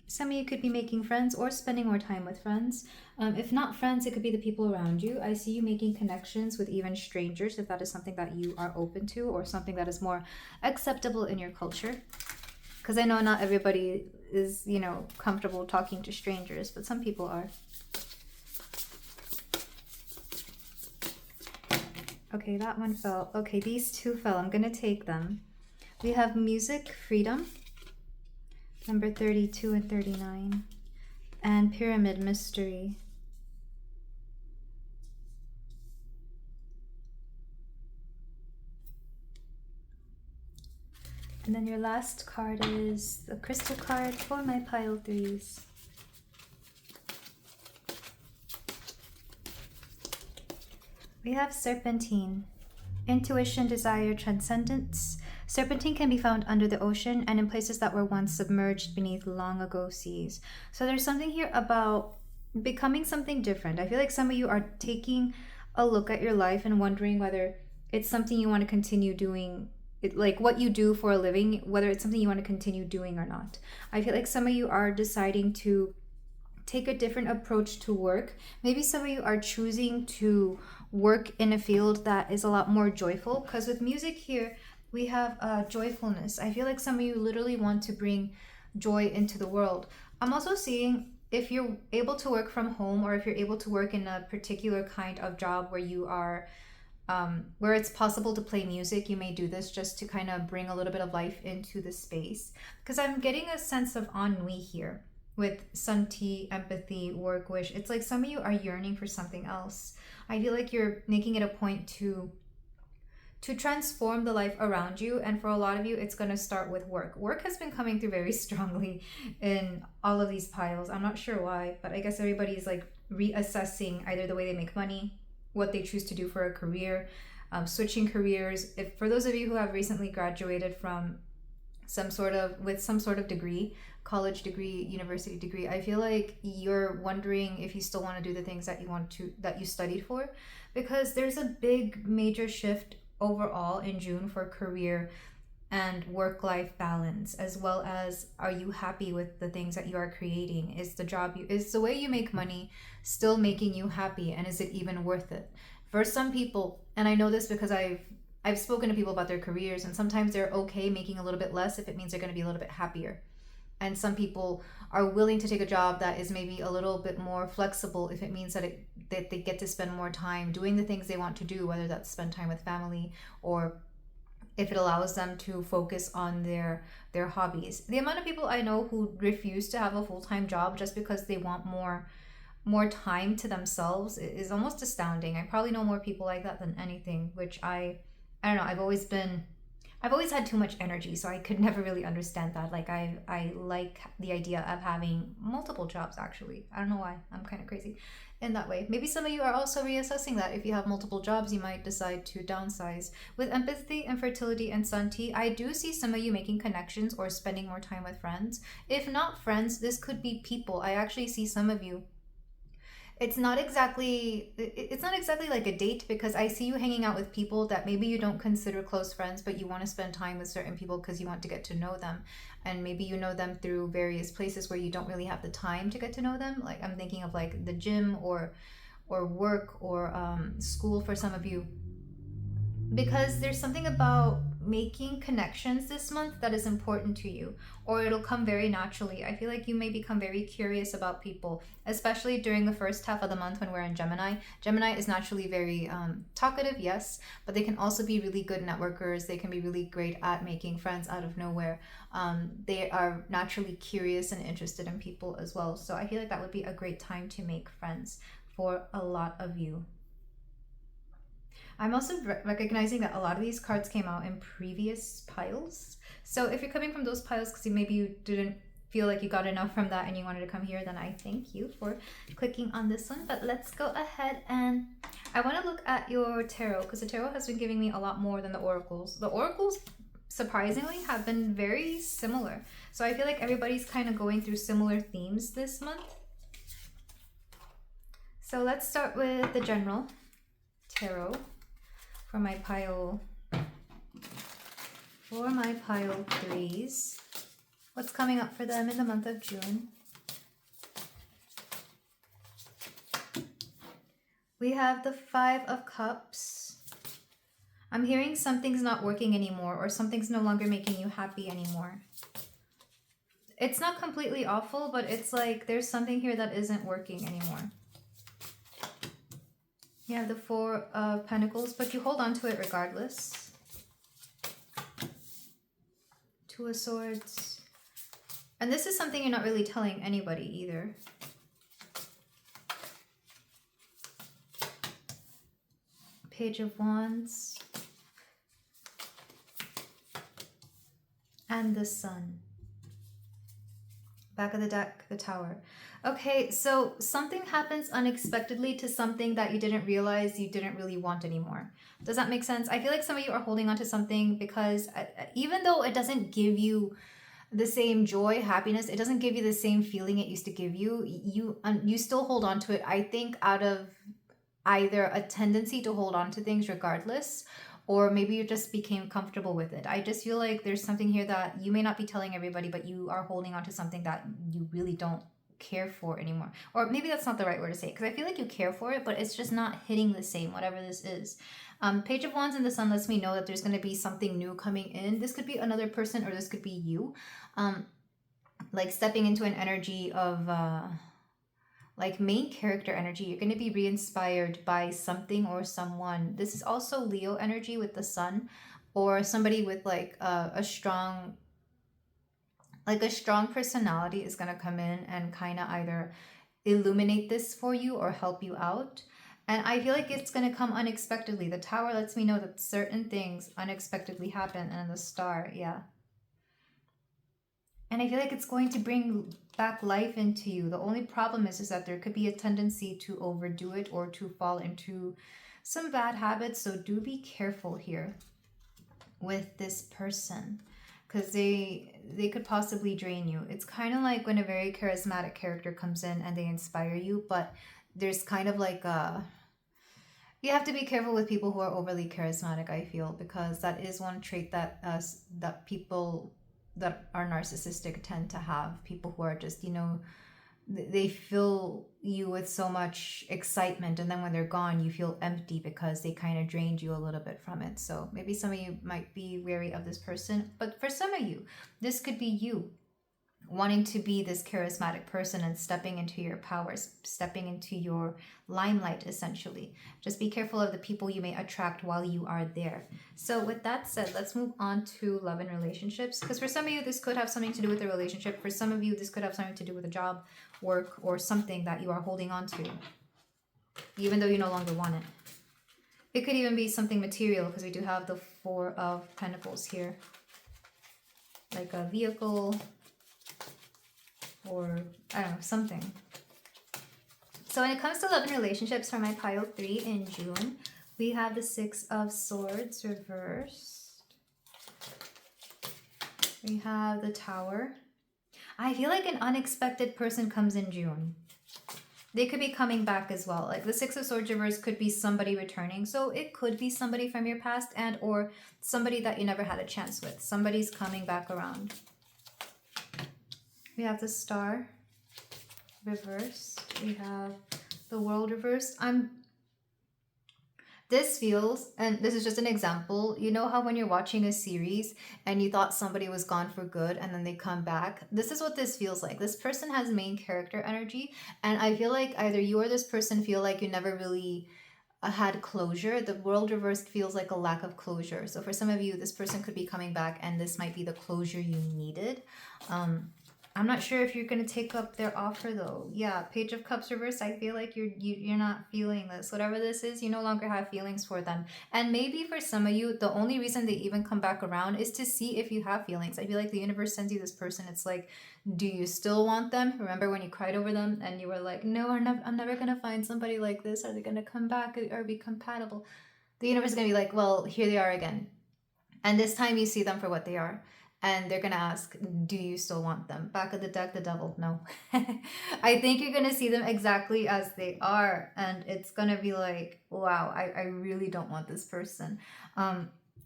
Speaker 1: Some of you could be making friends or spending more time with friends. If not friends, it could be the people around you. I see you making connections with even strangers, if that is something that you are open to, or something that is more acceptable in your culture. Because I know not everybody is, you know, comfortable talking to strangers, but some people are. Okay, that one fell. Okay, these two fell. I'm going to take them. We have music, freedom, number 32 and 39, and pyramid, mystery. And then your last card is the crystal card for my pile 3s. We have serpentine, intuition, desire, transcendence. Serpentine can be found under the ocean and in places that were once submerged beneath long ago seas. So there's something here about becoming something different. I feel like some of you are taking a look at your life and wondering whether it's something you want to continue doing, like what you do for a living, whether it's something you want to continue doing or not. I feel like some of you are deciding to take a different approach to work. Maybe some of you are choosing to work in a field that is a lot more joyful, because with music here, we have joyfulness. I feel like some of you literally want to bring joy into the world. I'm also seeing if you're able to work from home, or if you're able to work in a particular kind of job where you are where it's possible to play music, you may do this just to kind of bring a little bit of life into the space. Because I'm getting a sense of ennui here with Sunti, empathy, work, wish. It's like some of you are yearning for something else. I feel like you're making it a point to transform the life around you, and for a lot of you, it's going to start with work. Work has been coming through very strongly in all of these piles. I'm not sure why, but I guess everybody's like reassessing either the way they make money, what they choose to do for a career, switching careers. If for those of you who have recently graduated from some sort of degree, college degree, university degree, I feel like you're wondering if you still want to do the things that you studied for, because there's a big major shift overall in June for career and work-life balance, as well as, are you happy with the things that you are creating? Is the way you make money still making you happy, and is it even worth it? For some people, and I know this because I've spoken to people about their careers, and sometimes they're okay making a little bit less if it means they're going to be a little bit happier. And some people are willing to take a job that is maybe a little bit more flexible if it means that they get to spend more time doing the things they want to do, whether that's spend time with family, or if it allows them to focus on their hobbies. The amount of people I know who refuse to have a full-time job just because they want more time to themselves is almost astounding. I probably know more people like that than anything, which I don't know. I've always had too much energy, so I could never really understand that. Like I like the idea of having multiple jobs, actually. I don't know why. I'm kind of crazy in that way. Maybe some of you are also reassessing that. If you have multiple jobs, you might decide to downsize. With empathy and fertility and Sunti, I do see some of you making connections or spending more time with friends. If not friends, this could be people. I actually see some of you. It's not exactly like a date, because I see you hanging out with people that maybe you don't consider close friends, but you want to spend time with certain people because you want to get to know them. And maybe you know them through various places where you don't really have the time to get to know them. Like I'm thinking of like the gym or work or school for some of you. Because there's something about making connections this month that is important to you, or it'll come very naturally. I feel like you may become very curious about people, especially during the first half of the month when we're in Gemini. Gemini is naturally very talkative, yes, but they can also be really good networkers. They can be really great at making friends out of nowhere. They are naturally curious and interested in people as well. So I feel like that would be a great time to make friends for a lot of you. I'm also recognizing that a lot of these cards came out in previous piles. So if you're coming from those piles because maybe you didn't feel like you got enough from that and you wanted to come here, then I thank you for clicking on this one. But let's go ahead and I want to look at your tarot, because the tarot has been giving me a lot more than the oracles. The oracles, surprisingly, have been very similar. So I feel like everybody's kind of going through similar themes this month. So let's start with the general tarot for my pile 3s. What's coming up for them in the month of June? We have the 5 of Cups. I'm hearing something's not working anymore, or something's no longer making you happy anymore. It's not completely awful, but it's like there's something here that isn't working anymore. You have the 4 of Pentacles, but you hold on to it regardless. 2 of Swords. And this is something you're not really telling anybody either. Page of Wands. And the Sun. Back of the deck, the Tower. Okay, so something happens unexpectedly to something that you didn't realize you didn't really want anymore. Does that make sense? I feel like some of you are holding on to something because even though it doesn't give you the same joy, happiness, it doesn't give you the same feeling it used to give you, you still hold on to it, I think, out of either a tendency to hold on to things regardless, or maybe you just became comfortable with it. I just feel like there's something here that you may not be telling everybody, but you are holding on to something that you really don't care for anymore. Or maybe that's not the right word to say, because I feel like you care for it, but it's just not hitting the same, whatever this is. Page of Wands and the Sun lets me know that there's going to be something new coming in. This could be another person, or this could be you. Like stepping into an energy of like main character energy. You're going to be re-inspired by something or someone. This is also Leo energy with the Sun, or somebody with like a strong personality is going to come in and kind of either illuminate this for you or help you out. And I feel like it's going to come unexpectedly. The Tower lets me know that certain things unexpectedly happen, and the Star, yeah. And I feel like it's going to bring back life into you. The only problem is that there could be a tendency to overdo it or to fall into some bad habits. So do be careful here with this person, because they could possibly drain you. It's kind of like when a very charismatic character comes in and they inspire you, but there's kind of like you have to be careful with people who are overly charismatic, I feel, because that is one trait that that people that are narcissistic tend to have. People who are just, you know, they fill you with so much excitement, and then when they're gone you feel empty because they kind of drained you a little bit from it. So maybe some of you might be wary of this person, but for some of you this could be you wanting to be this charismatic person and stepping into your powers, stepping into your limelight, essentially. Just be careful of the people you may attract while you are there. So with that said, let's move on to love and relationships, because for some of you this could have something to do with a relationship. For some of you this could have something to do with a job, work, or something that you are holding on to even though you no longer want it. It could even be something material, because we do have the 4 of Pentacles here, like a vehicle, or I don't know, something. So when it comes to love and relationships for my pile 3 in June, we have the 6 of Swords reversed. We have the Tower. I feel like an unexpected person comes in June. They could be coming back as well. Like the 6 of Swords reversed could be somebody returning. So it could be somebody from your past, and or somebody that you never had a chance with. Somebody's coming back around. We have the Star reversed. We have the World reversed. this feels, and this is just an example, you know how when you're watching a series and you thought somebody was gone for good and then they come back? This is what this feels like. This person has main character energy, and I feel like either you or this person feel like you never really had closure. The world reversed feels like a lack of closure. So for some of you, this person could be coming back and this might be the closure you needed. I'm not sure if you're going to take up their offer though. Yeah, Page of Cups reverse. I feel like you're not feeling this. Whatever this is, you no longer have feelings for them. And maybe for some of you, the only reason they even come back around is to see if you have feelings. I feel like the universe sends you this person. It's like, do you still want them? Remember when you cried over them and you were like, no, I'm never going to find somebody like this. Are they going to come back or be compatible? The universe is going to be like, well, here they are again. And this time you see them for what they are. And they're going to ask, do you still want them? Back of the deck, the devil. No. I think you're going to see them exactly as they are. And it's going to be like, wow, I really don't want this person.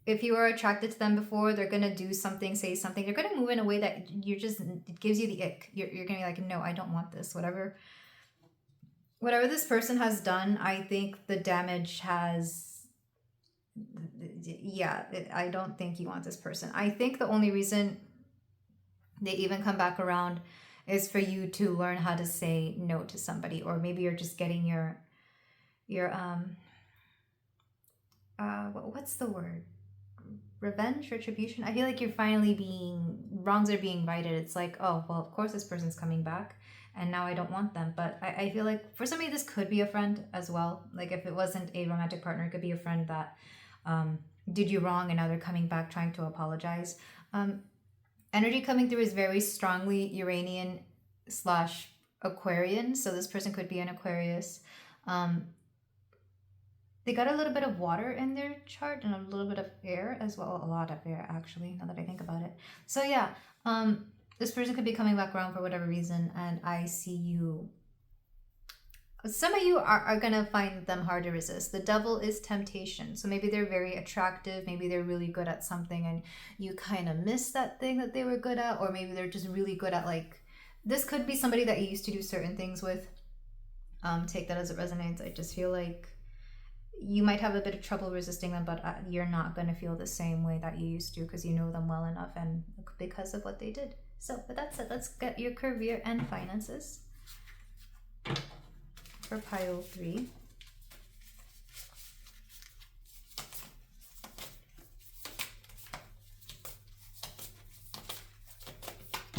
Speaker 1: If you were attracted to them before, they're going to do something, say something. They're going to move in a way that it gives you the ick. You're going to be like, no, I don't want this. Whatever this person has done, I think the damage has... yeah, I don't think you want this person. I think the only reason they even come back around is for you to learn how to say no to somebody, or maybe you're just getting your what's the word, revenge, retribution. I feel like you're finally wrongs are being righted. It's like, oh well, of course this person's coming back and now I don't want them. But I feel like for somebody this could be a friend as well. Like if it wasn't a romantic partner, it could be a friend that did you wrong and now they're coming back trying to apologize. Energy coming through is very strongly Uranian / Aquarian. So this person could be an Aquarius. They got a little bit of water in their chart and a little bit of air as well. A lot of air, actually, now that I think about it. So yeah, this person could be coming back around for whatever reason. And I see you... some of you are going to find them hard to resist. The devil is temptation. So maybe they're very attractive. Maybe they're really good at something and you kind of miss that thing that they were good at. Or maybe they're just really good at, like, this could be somebody that you used to do certain things with. Take that as it resonates. I just feel like you might have a bit of trouble resisting them, but you're not going to feel the same way that you used to because you know them well enough and because of what they did. So with that said, let's get your career and finances for pile 3.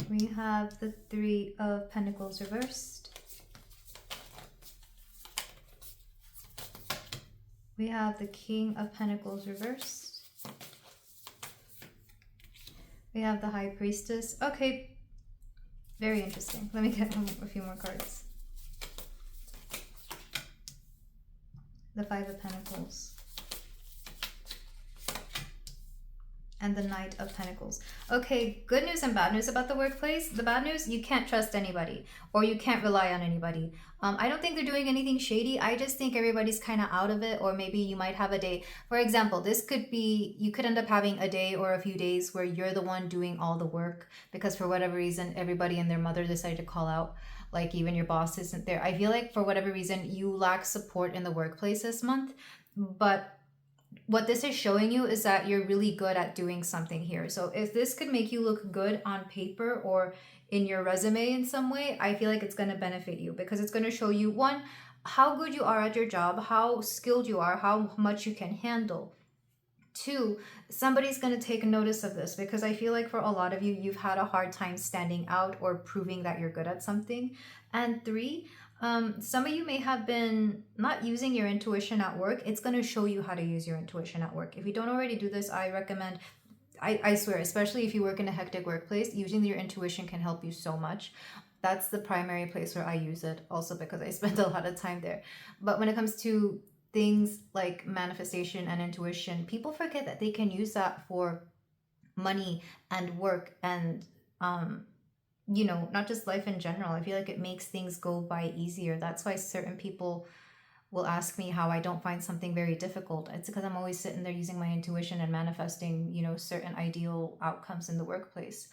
Speaker 1: We have the 3 of Pentacles reversed. We have the King of Pentacles reversed. We have the High Priestess. Okay, very interesting. Let me get a few more cards. The 5 of Pentacles. And the Knight of Pentacles. Okay, good news and bad news about the workplace. The bad news, you can't trust anybody or you can't rely on anybody. I don't think they're doing anything shady. I just think everybody's kind of out of it, or maybe you might have a day. For example, this could be, you could end up having a day or a few days where you're the one doing all the work because for whatever reason, everybody and their mother decided to call out. Like even your boss isn't there. I feel like for whatever reason, you lack support in the workplace this month, but what this is showing you is that you're really good at doing something here. So if this could make you look good on paper or in your resume in some way, I feel like it's going to benefit you because it's going to show you, 1, how good you are at your job, how skilled you are, how much you can handle. 2, somebody's going to take notice of this because I feel like for a lot of you, you've had a hard time standing out or proving that you're good at something. And 3, some of you may have been not using your intuition at work. It's going to show you how to use your intuition at work. If you don't already do this, I recommend, I swear, especially if you work in a hectic workplace, using your intuition can help you so much. That's the primary place where I use it, also because I spend a lot of time there. But when it comes to things like manifestation and intuition, people forget that they can use that for money and work and you know, not just life in general. I feel like it makes things go by easier. That's why certain people will ask me how I don't find something very difficult. It's because I'm always sitting there using my intuition and manifesting, you know, certain ideal outcomes in the workplace.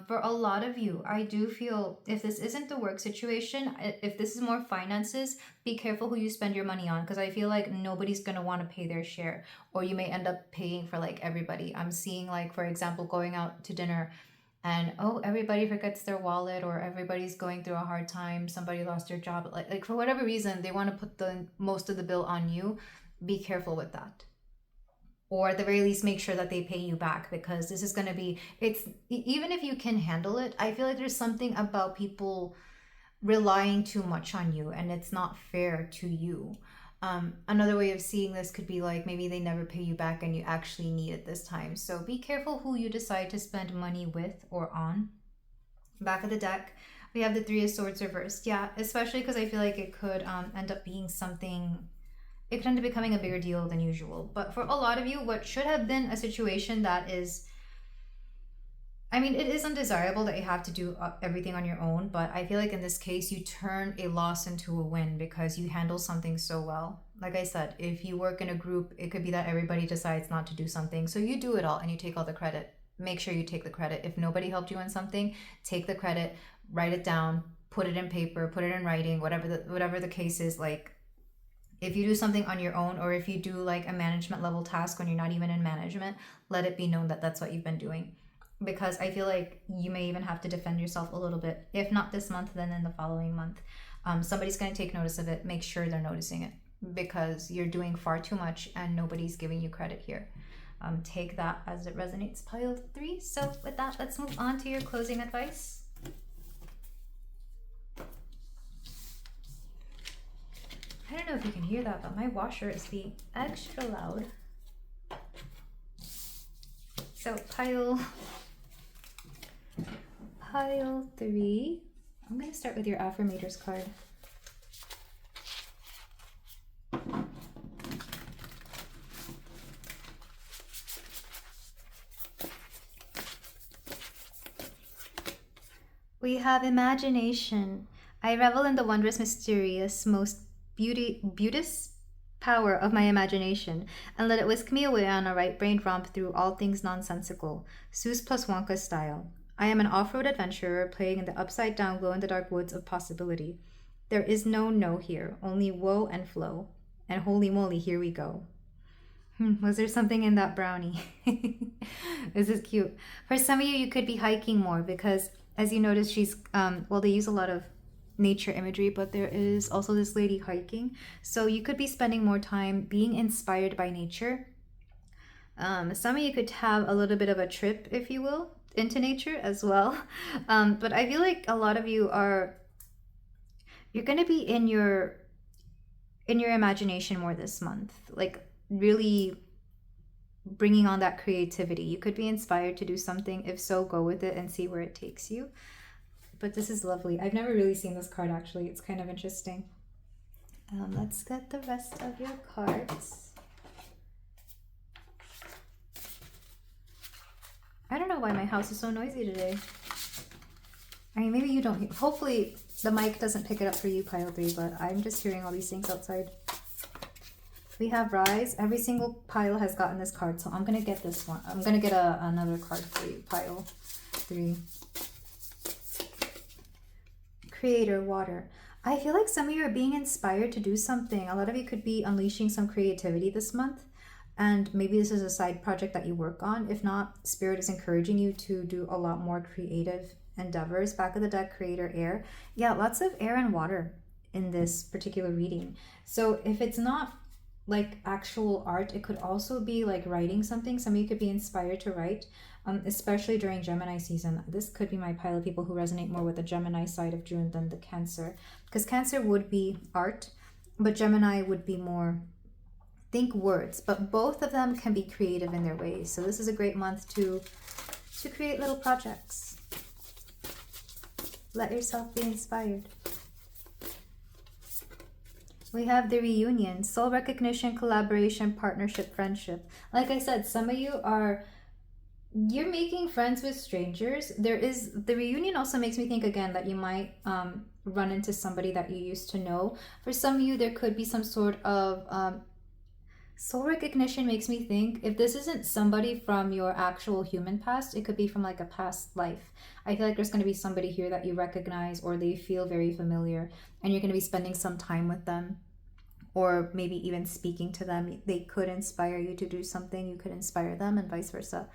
Speaker 1: For a lot of you, I do feel if this isn't the work situation, if this is more finances, be careful who you spend your money on, because I feel like nobody's going to want to pay their share, or you may end up paying for like everybody. I'm seeing, like, for example, going out to dinner and everybody forgets their wallet, or everybody's going through a hard time, somebody lost their job, like for whatever reason they want to put the most of the bill on you. Be careful with that, or at the very least make sure that they pay you back, because this is going to be, it's, even if you can handle it, I feel like there's something about people relying too much on you, and it's not fair to you. Another way of seeing this could be like maybe they never pay you back and you actually need it this time. So be careful who you decide to spend money with or on. Back of the deck, we have the Three of Swords reversed. Yeah, especially because I feel like it could end up being something, it could end up becoming a bigger deal than usual. But for a lot of you, what should have been a situation that is, I mean, it is undesirable that you have to do everything on your own, but I feel like in this case, you turn a loss into a win because you handle something so well. Like I said, if you work in a group, it could be that everybody decides not to do something. So you do it all and you take all the credit. Make sure you take the credit. If nobody helped you in something, take the credit, write it down, put it in paper, put it in writing, whatever the case is. Like, if you do something on your own, or if you do like a management level task when you're not even in management, let it be known that that's what you've been doing. Because I feel like you may even have to defend yourself a little bit. If not this month, then in the following month. Somebody's going to take notice of it. Make sure they're noticing it, because you're doing far too much and nobody's giving you credit here. Take that as it resonates, pile 3. So with that, let's move on to your closing advice. I don't know if you can hear that, but my washer is being extra loud. So pile 3. I'm going to start with your affirmators card. We have imagination. I revel in the wondrous, mysterious, most beauteous power of my imagination, and let it whisk me away on a right-brained romp through all things nonsensical, Seuss plus Wonka style. I am an off-road adventurer playing in the upside-down, glow-in-the-dark woods of possibility. There is no no here, only woe and flow. And holy moly, here we go. Was there something in that brownie? This is cute. For some of you, you could be hiking more, because as you notice, she's, well, they use a lot of nature imagery, but there is also this lady hiking. So you could be spending more time being inspired by nature. Some of you could have a little bit of a trip, if you will, into nature as well. But I feel like a lot of you you're going to be in your imagination more this month, like really bringing on that creativity. You could be inspired to do something. If so, go with it and see where it takes you. But this is lovely. I've never really seen this card, actually. It's kind of interesting. Let's get the rest of your cards. I don't know why my house is so noisy today. I mean, maybe you don't. Hopefully the mic doesn't pick it up for you, pile 3, but I'm just hearing all these things outside. We have Rise. Every single pile has gotten this card, so I'm going to get this one. I'm going to get another card for you, pile 3. Creator, Water. I feel like some of you are being inspired to do something. A lot of you could be unleashing some creativity this month, and maybe this is a side project that you work on. If not, Spirit is encouraging you to do a lot more creative endeavors. Back of the deck, Creator, Air. Yeah, lots of air and water in this particular reading. So if it's not like actual art, it could also be like writing something. Some of you could be inspired to write, especially during Gemini season. This could be my pile of people who resonate more with the Gemini side of June than the Cancer, because Cancer would be art, but Gemini would be more think words. But both of them can be creative in their ways. So this is a great month to create little projects. Let yourself be inspired. We have the Reunion, soul recognition, collaboration, partnership, friendship. Like I said, some of you are You're making friends with strangers. The reunion also makes me think again that you might run into somebody that you used to know. For some of you, there could be some sort of soul recognition. Makes me think if this isn't somebody from your actual human past, it could be from like a past life. I feel like there's going to be somebody here that you recognize or they feel very familiar, and you're going to be spending some time with them, or maybe even speaking to them. They could inspire you to do something, you could inspire them, and vice versa.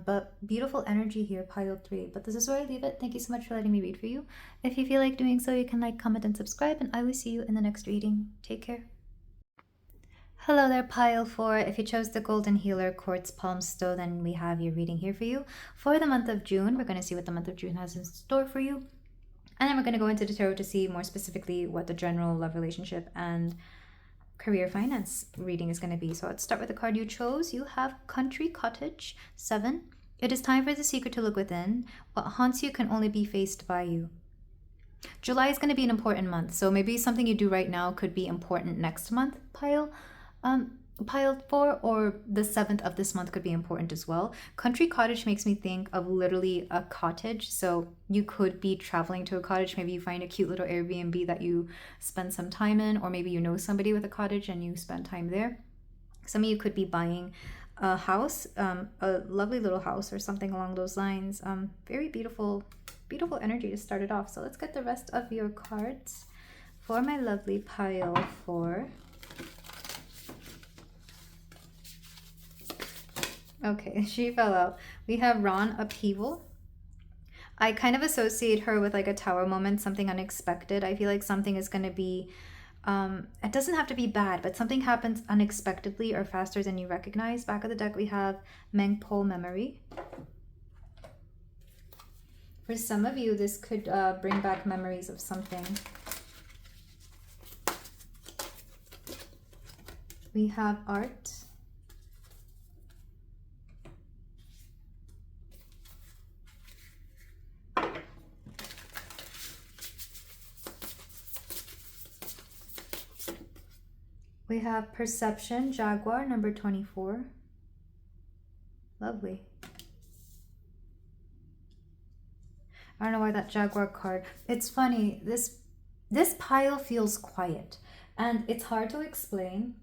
Speaker 1: But beautiful energy here, pile 3. But this is where I leave it. Thank you so much for letting me read for you. If you feel like doing so, you can like, comment, and subscribe, and I will see you in the next reading. Take care. Hello there, pile 4. If you chose the Golden Healer Quartz Palm Stone, then we have your reading here for you. For the month of June, we're going to see what the month of June has in store for you. And then we're going to go into the tarot to see more specifically what the general love, relationship, and career finance reading is going to be. So let's start with the card you chose. You have Country Cottage 7. It is time for the secret to look within. What haunts you can only be faced by you. July is going to be an important month, so maybe something you do right now could be important next month, pile 4, or the 7th of this month could be important as well. Country cottage makes me think of literally a cottage, so you could be traveling to a cottage. Maybe you find a cute little Airbnb that you spend some time in, or maybe you know somebody with a cottage and you spend time there. Some of you could be buying a house, a lovely little house or something along those lines. Very beautiful energy to start it off. So let's get the rest of your cards for my lovely pile 4. Okay, she fell out. We have Ron, Upheaval. I kind of associate her with like a tower moment, something unexpected. I feel like something is going to be, it doesn't have to be bad, but something happens unexpectedly or faster than you recognize. Back of the deck, we have Mengpo Memory. For some of you, this could bring back memories of something. We have Art. We have Perception, Jaguar, number 24. Lovely. I don't know why that Jaguar card. It's funny, this pile feels quiet, and it's hard to explain.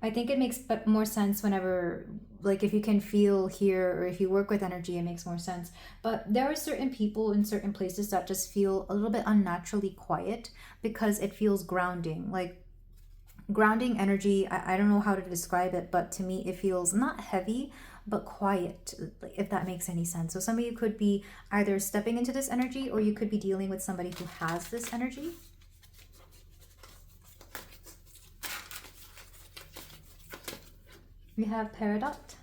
Speaker 1: I think it makes more sense whenever, like, if you can feel here, or if you work with energy, it makes more sense. But there are certain people in certain places that just feel a little bit unnaturally quiet because it feels grounding. Like, grounding energy, I don't know how to describe it, but to me it feels not heavy but quiet, if that makes any sense. So some of you could be either stepping into this energy, or you could be dealing with somebody who has this energy. We have Peridot.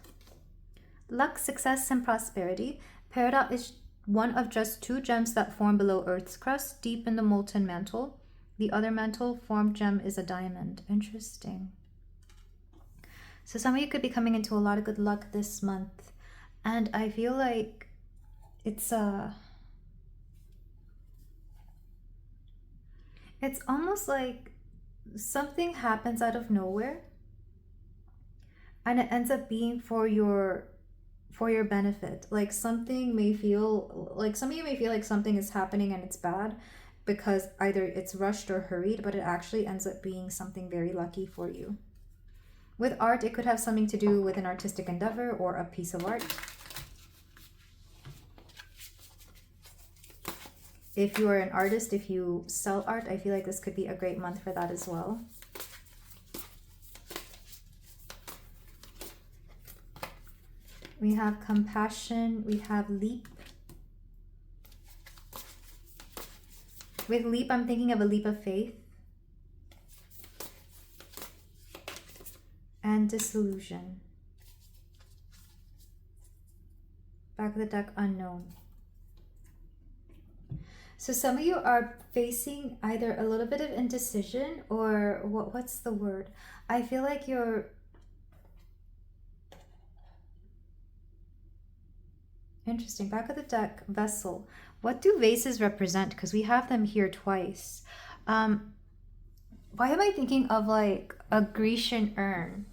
Speaker 1: Luck, success, and prosperity. Peridot is one of just 2 gems that form below Earth's crust, deep in the molten mantle. The other mantle formed gem is a diamond. Interesting. So some of you could be coming into a lot of good luck this month. And I feel like it's almost like something happens out of nowhere, and it ends up being for your benefit. Like, something may feel like, some of you may feel like something is happening and it's bad because either it's rushed or hurried, but it actually ends up being something very lucky for you. With art, it could have something to do with an artistic endeavor or a piece of art. If you are an artist, if you sell art, I feel like this could be a great month for that as well. We have Compassion, we have Leap. With leap, I'm thinking of a leap of faith. And Disillusion. Back of the deck, Unknown. So some of you are facing either a little bit of indecision, or what's the word? I feel like you're... Interesting. Back of the deck, Vessel. What do vases represent? Because we have them here twice. Why am I thinking of like a Grecian urn?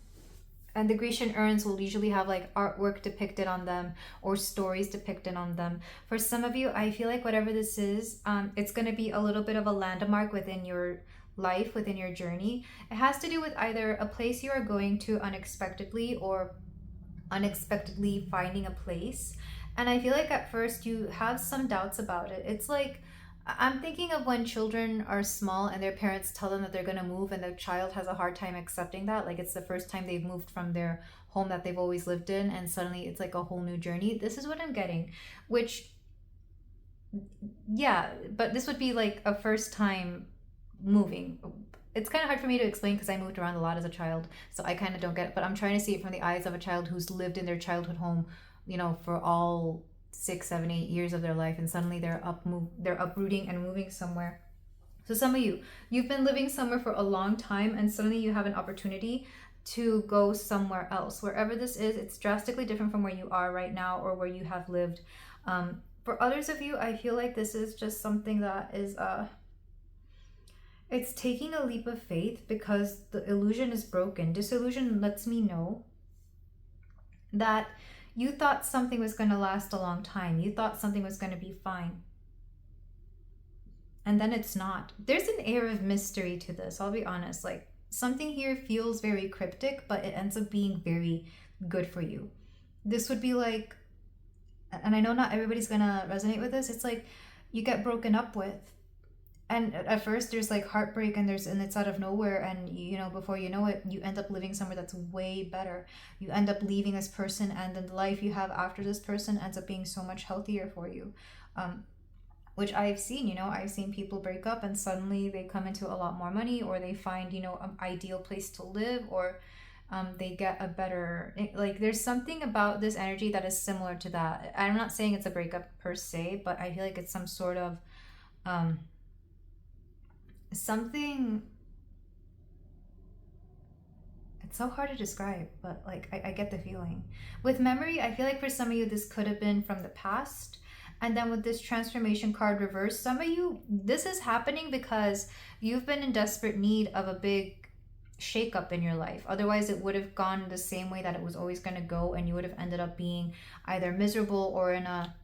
Speaker 1: And the Grecian urns will usually have like artwork depicted on them or stories depicted on them. For some of you, I feel like whatever this is, it's going to be a little bit of a landmark within your life, within your journey. It has to do with either a place you are going to unexpectedly or unexpectedly finding a place. And I feel like at first you have some doubts about it. It's like, I'm thinking of when children are small and their parents tell them that they're going to move and the child has a hard time accepting that. Like it's the first time they've moved from their home that they've always lived in and suddenly it's like a whole new journey. This is what I'm getting, which, yeah, but this would be like a first time moving. It's kind of hard for me to explain because I moved around a lot as a child, so I kind of don't get it, but I'm trying to see it from the eyes of a child who's lived in their childhood home, you know, for all 6, 7, 8 years of their life, and suddenly they're uprooting and moving somewhere. So some of you've been living somewhere for a long time and suddenly you have an opportunity to go somewhere else. Wherever this is, it's drastically different from where you are right now or where you have lived. For others of you, I feel like this is just something that is it's taking a leap of faith because the illusion is broken. Disillusion lets me know that you thought something was going to last a long time. You thought something was going to be fine. And then it's not. There's an air of mystery to this, I'll be honest. Like something here feels very cryptic, but it ends up being very good for you. This would be like, and I know not everybody's going to resonate with this, it's like you get broken up with. And at first there's like heartbreak and it's out of nowhere, and you know, before you know it, you end up living somewhere that's way better. You end up leaving this person, and then the life you have after this person ends up being so much healthier for you. Which I've seen, you know, I've seen people break up and suddenly they come into a lot more money, or they find, you know, an ideal place to live, or they get a better, like there's something about this energy that is similar to that. I'm not saying it's a breakup per se, but I feel like it's some sort of something, it's so hard to describe, but like I get the feeling. With memory, I feel like for some of you this could have been from the past. And then with this transformation card reversed, some of you, this is happening because you've been in desperate need of a big shakeup in your life. Otherwise it would have gone the same way that it was always going to go, and you would have ended up being either miserable or in a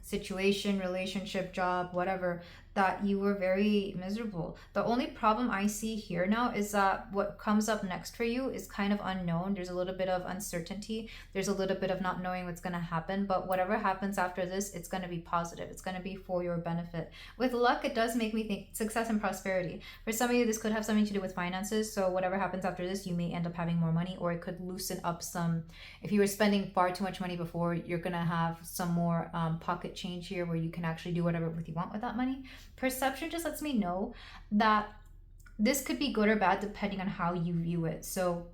Speaker 1: situation, relationship, job, whatever, that you were very miserable. The only problem I see here now is that what comes up next for you is kind of unknown. There's a little bit of uncertainty. There's a little bit of not knowing what's going to happen, but whatever happens after this, it's going to be positive. It's going to be for your benefit. With luck, it does make me think success and prosperity. For some of you, this could have something to do with finances. So whatever happens after this, you may end up having more money, or it could loosen up some. If you were spending far too much money before, you're going to have some more pocket change here where you can actually do whatever you want with that money. Perception just lets me know that this could be good or bad depending on how you view it. So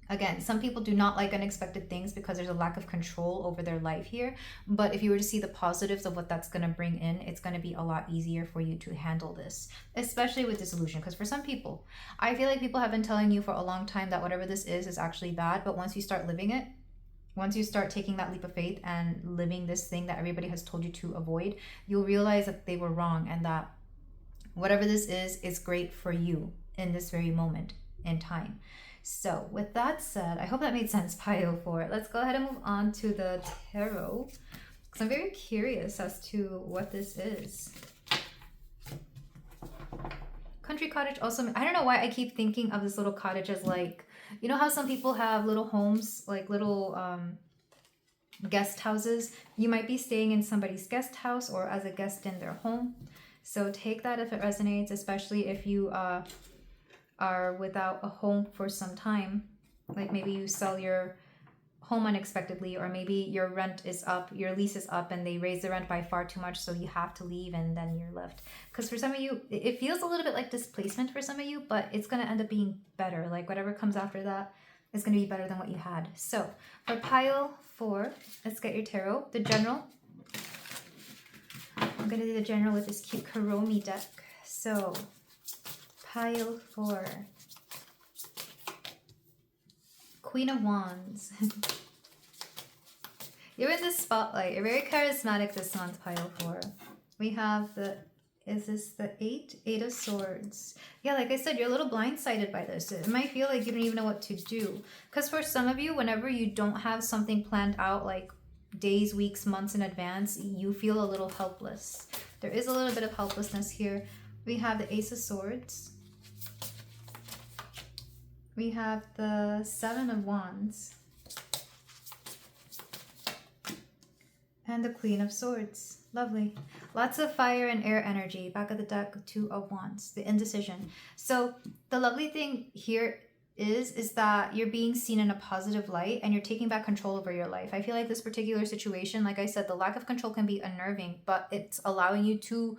Speaker 1: again, some people do not like unexpected things because there's a lack of control over their life here. But if you were to see the positives of what that's going to bring in, it's going to be a lot easier for you to handle this, especially with disillusion. Because for some people, I feel like people have been telling you for a long time that whatever this is actually bad. But once you start living it, once you start taking that leap of faith and living this thing that everybody has told you to avoid, you'll realize that they were wrong, and that whatever this is great for you in this very moment in time. So with that said, I hope that made sense, Pile 4. Let's go ahead and move on to the tarot, because I'm very curious as to what this is. Country cottage also, I don't know why I keep thinking of this little cottage as like, you know how some people have little homes, like little guest houses? You might be staying in somebody's guest house or as a guest in their home. So take that if it resonates, especially if you are without a home for some time. Like maybe you sell your home unexpectedly, or maybe your rent is up, your lease is up, and they raise the rent by far too much, so you have to leave and then you're left. Because for some of you, it feels a little bit like displacement for some of you, but it's going to end up being better. Like whatever comes after that is going to be better than what you had. So for pile 4, let's get your tarot. The general. I'm going to do the general with this cute Kuromi deck. So pile 4. Queen of Wands. You're in the spotlight. You're very charismatic this month, pile 4. We have the Is this the Eight of Swords? Yeah, like I said, you're a little blindsided by this. It might feel like you don't even know what to do. Because for some of you, whenever you don't have something planned out like days, weeks, months in advance, you feel a little helpless. There is a little bit of helplessness here. We have the Ace of Swords. We have the Seven of Wands. And the Queen of Swords. Lovely. Lots of fire and air energy. Back of the deck, Two of Wands. The indecision. So the lovely thing here is that you're being seen in a positive light and you're taking back control over your life. I feel like this particular situation, like I said, the lack of control can be unnerving, but it's allowing you to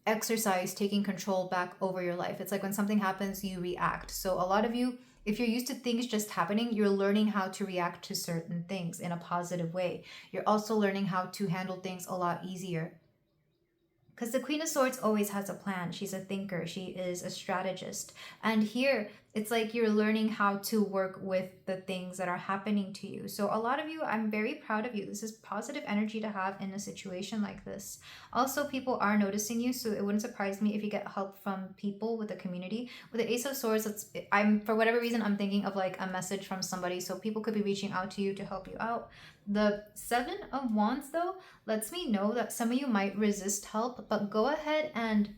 Speaker 1: exercise taking control back over your life. It's like when something happens, you react. So a lot of you, if you're used to things just happening, you're learning how to react to certain things in a positive way. You're also learning how to handle things a lot easier. Because the Queen of Swords always has a plan. She's a thinker. She is a strategist. And here, it's like you're learning how to work with the things that are happening to you. So a lot of you, I'm very proud of you. This is positive energy to have in a situation like this. Also, people are noticing you, so it wouldn't surprise me if you get help from people with the community. With the Ace of Swords, for whatever reason, I'm thinking of like a message from somebody. So people could be reaching out to you to help you out. The Seven of Wands, though, lets me know that some of you might resist help, but go ahead and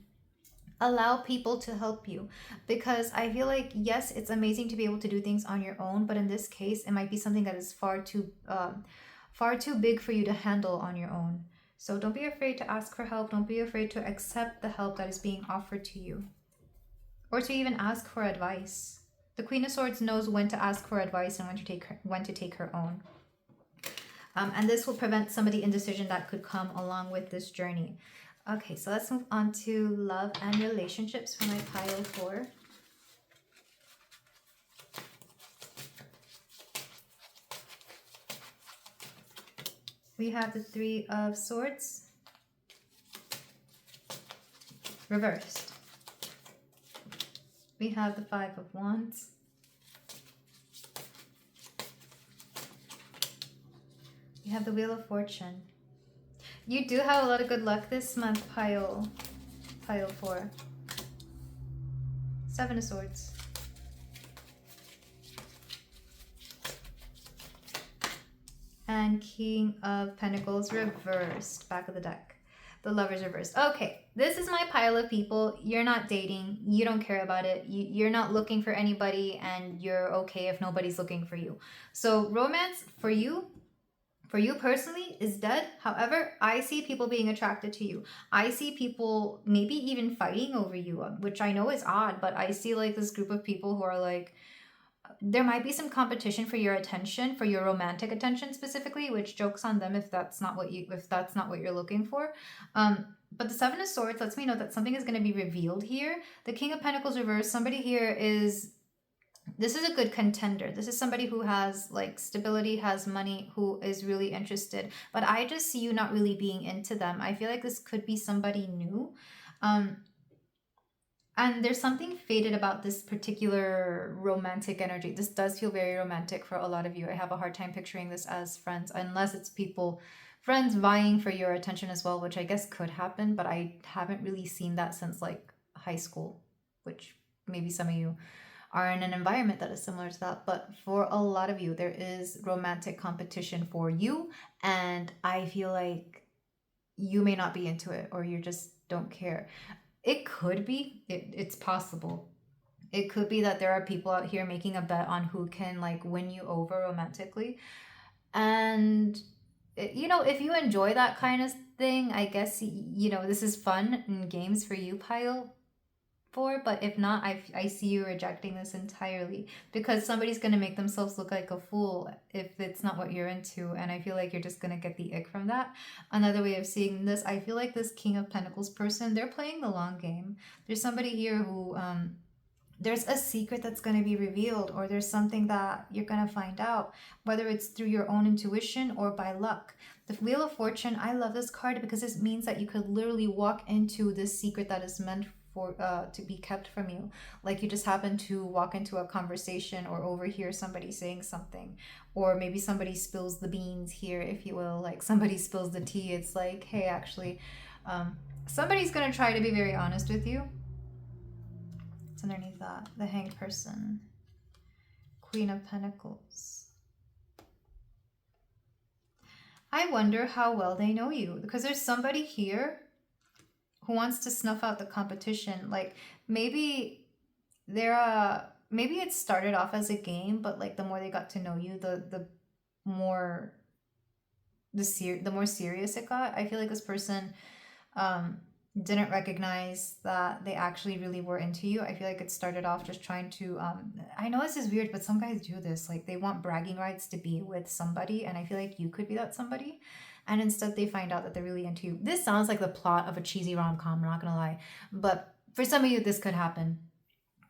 Speaker 1: allow people to help you, because I feel like, yes, it's amazing to be able to do things on your own, but in this case, it might be something that is far too big for you to handle on your own. So don't be afraid to ask for help. Don't be afraid to accept the help that is being offered to you, or to even ask for advice. The Queen of Swords knows when to ask for advice and when to take her own. And this will prevent some of the indecision that could come along with this journey. Okay, so let's move on to love and relationships for my pile 4. We have the Three of Swords reversed. We have the Five of Wands. We have the Wheel of Fortune. You do have a lot of good luck this month, pile 4. Seven of Swords. And King of Pentacles reversed, back of the deck. The Lovers reversed. Okay, this is my pile of people. You're not dating. You don't care about it. You're not looking for anybody, and you're okay if nobody's looking for you. So romance for you personally is dead. However, I see people being attracted to you. I see people maybe even fighting over you, which I know is odd, but I see like this group of people who are like, there might be some competition for your attention, for your romantic attention specifically, which jokes on them if that's not what you're looking for. But the Seven of Swords lets me know that something is going to be revealed here. The King of Pentacles reversed. Somebody here this is a good contender. This is somebody who has like stability, has money, who is really interested. But I just see you not really being into them. I feel like this could be somebody new. And there's something faded about this particular romantic energy. This does feel very romantic for a lot of you. I have a hard time picturing this as friends, unless it's friends vying for your attention as well, which I guess could happen. But I haven't really seen that since like high school, which maybe some of you are in an environment that is similar to that. But for a lot of you, there is romantic competition for you. And I feel like you may not be into it, or you just don't care. It could be, it's possible. It could be that there are people out here making a bet on who can like win you over romantically. And, you know, if you enjoy that kind of thing, I guess, you know, this is fun and games for you, pile 4, but if not, I see you rejecting this entirely, because somebody's going to make themselves look like a fool if it's not what you're into, and I feel like you're just going to get the ick from that. Another way of seeing this, I feel like this King of Pentacles person, they're playing the long game. There's somebody here who there's a secret that's going to be revealed, or there's something that you're going to find out, whether it's through your own intuition or by luck. The Wheel of Fortune, I love this card because this means that you could literally walk into this secret that is meant to be kept from you. Like you just happen to walk into a conversation or overhear somebody saying something, or maybe somebody spills the beans here, if you will, like somebody spills the tea. It's like, hey, actually, somebody's going to try to be very honest with you. It's underneath that. The Hanged Person. Queen of Pentacles. I wonder how well they know you, because there's somebody here who wants to snuff out the competition. Like maybe maybe it started off as a game, but like the more they got to know you, the more serious it got. I feel like this person didn't recognize that they actually really were into you. I feel like it started off just trying to I know this is weird, but some guys do this. Like they want bragging rights to be with somebody, and I feel like you could be that somebody. And instead they find out that they're really into you. This sounds like the plot of a cheesy rom-com, I'm not gonna lie. But for some of you, this could happen.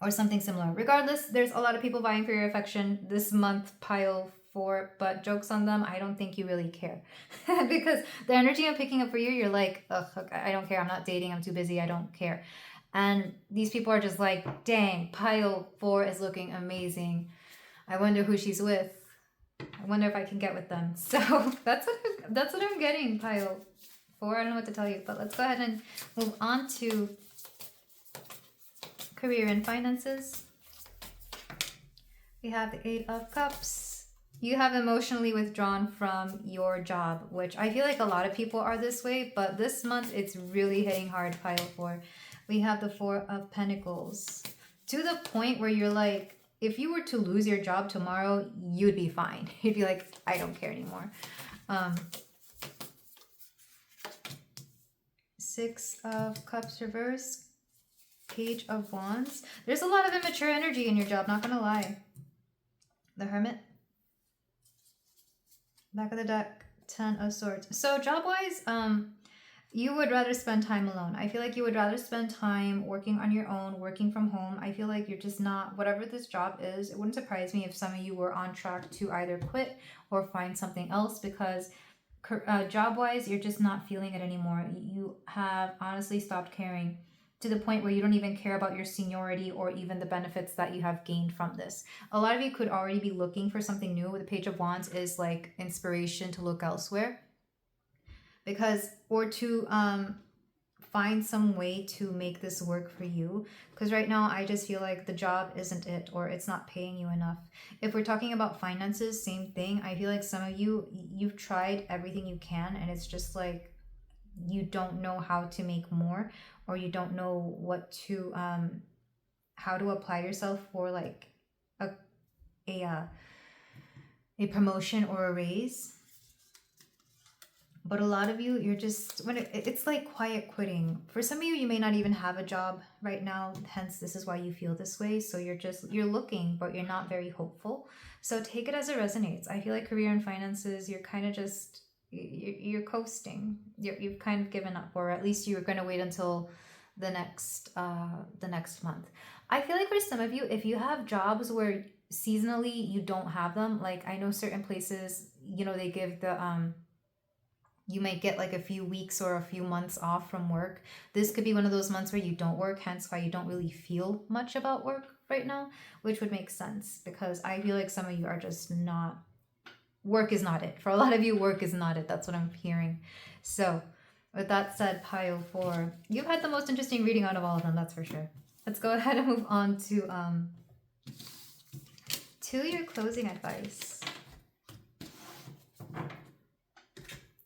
Speaker 1: Or something similar. Regardless, there's a lot of people vying for your affection this month, pile 4, but jokes on them, I don't think you really care. Because the energy I'm picking up for you, you're like, ugh, I don't care, I'm not dating, I'm too busy, I don't care. And these people are just like, dang, pile 4 is looking amazing. I wonder who she's with. I wonder if I can get with them. So that's what I'm getting, pile 4. I don't know what to tell you, but let's go ahead and move on to career and finances. We have the 8 of Cups. You have emotionally withdrawn from your job, which I feel like a lot of people are this way, but this month it's really hitting hard, pile 4. We have the 4 of Pentacles. To the point where you're like, if you were to lose your job tomorrow, you'd be fine. You'd be like, I don't care anymore. 6 of Cups reverse. Page of Wands. There's a lot of immature energy in your job, not gonna lie. The Hermit. Back of the deck, 10 of Swords. So job-wise, you would rather spend time alone. I feel like you would rather spend time working on your own, working from home. I feel like you're just not, whatever this job is, it wouldn't surprise me if some of you were on track to either quit or find something else, because job-wise, you're just not feeling it anymore. You have honestly stopped caring, to the point where you don't even care about your seniority or even the benefits that you have gained from this. A lot of you could already be looking for something new. The Page of Wands is like inspiration to look elsewhere, because, or to find some way to make this work for you. Because right now I just feel like the job isn't it, or it's not paying you enough. If we're talking about finances, same thing. I feel like some of you, you've tried everything you can, and it's just like you don't know how to make more, or you don't know what to how to apply yourself for like a promotion or a raise. But a lot of you, you're just, when it's like quiet quitting. For some of you, you may not even have a job right now, hence this is why you feel this way. So you're looking, but you're not very hopeful. So take it as it resonates. I feel like career and finances, you're kind of just, you're coasting. You've kind of given up, or at least you're going to wait until the next month. I feel like for some of you, if you have jobs where seasonally you don't have them, like I know certain places, you know, they give the you might get like a few weeks or a few months off from work. This could be one of those months where you don't work, hence why you don't really feel much about work right now, which would make sense, because I feel like some of you are just not, work is not it. For a lot of you, work is not it. That's what I'm hearing. So with that said, pile 4, you've had the most interesting reading out of all of them, that's for sure. Let's go ahead and move on to your closing advice.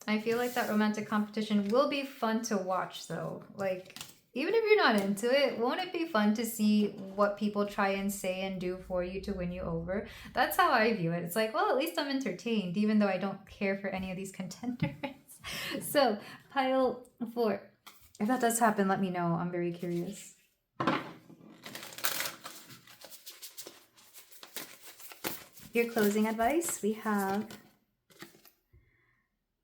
Speaker 1: I feel like that romantic competition will be fun to watch though. Like, even if you're not into it, won't it be fun to see what people try and say and do for you to win you over? That's how I view it. It's like, well, at least I'm entertained, even though I don't care for any of these contenders. So, pile 4. If that does happen, let me know. I'm very curious. Your closing advice, we have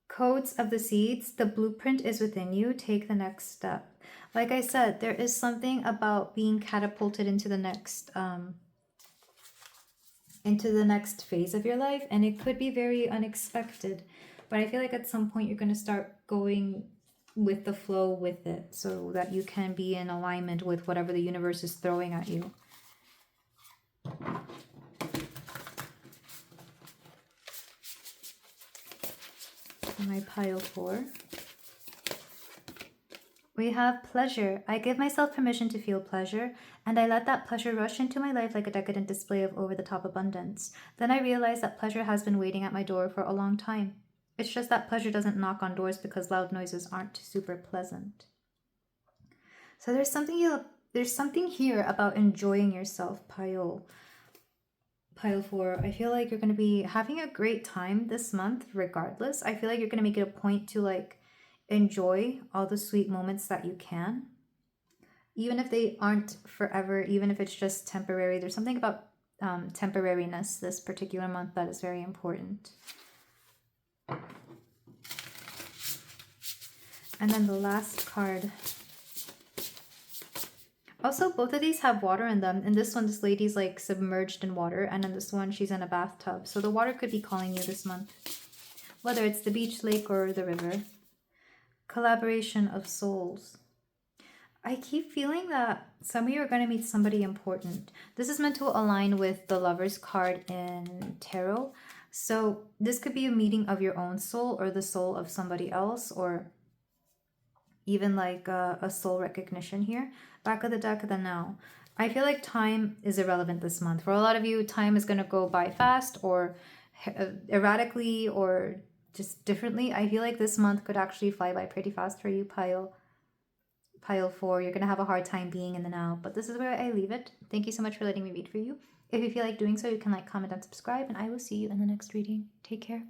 Speaker 1: Codes of the Seeds. The blueprint is within you. Take the next step. Like I said, there is something about being catapulted into the next phase of your life, and it could be very unexpected. But I feel like at some point you're going to start going with the flow with it, so that you can be in alignment with whatever the universe is throwing at you. My pile 4. We have pleasure. I give myself permission to feel pleasure, and I let that pleasure rush into my life like a decadent display of over-the-top abundance. Then I realize that pleasure has been waiting at my door for a long time. It's just that pleasure doesn't knock on doors because loud noises aren't super pleasant. So there's something here about enjoying yourself, Pile 4. I feel like you're going to be having a great time this month regardless. I feel like you're going to make it a point to like enjoy all the sweet moments that you can, even if they aren't forever, even if it's just temporary. There's something about temporariness this particular month that is very important. And then the last card. Also, both of these have water in them. In this one, this lady's like submerged in water, and in this one, she's in a bathtub. So the water could be calling you this month, whether it's the beach, lake, or the river. Collaboration of souls. I keep feeling that some of you are going to meet somebody important. This is meant to align with the Lover's card in Tarot. So this could be a meeting of your own soul or the soul of somebody else, or even like a soul recognition here. Back of the deck, the now. I feel like time is irrelevant this month. For a lot of you, time is going to go by fast or erratically or just differently. I feel like this month could actually fly by pretty fast for you, Pile 4. You're going to have a hard time being in the now, but this is where I leave it. Thank you so much for letting me read for you. If you feel like doing so, you can like, comment, and subscribe, and I will see you in the next reading. Take care.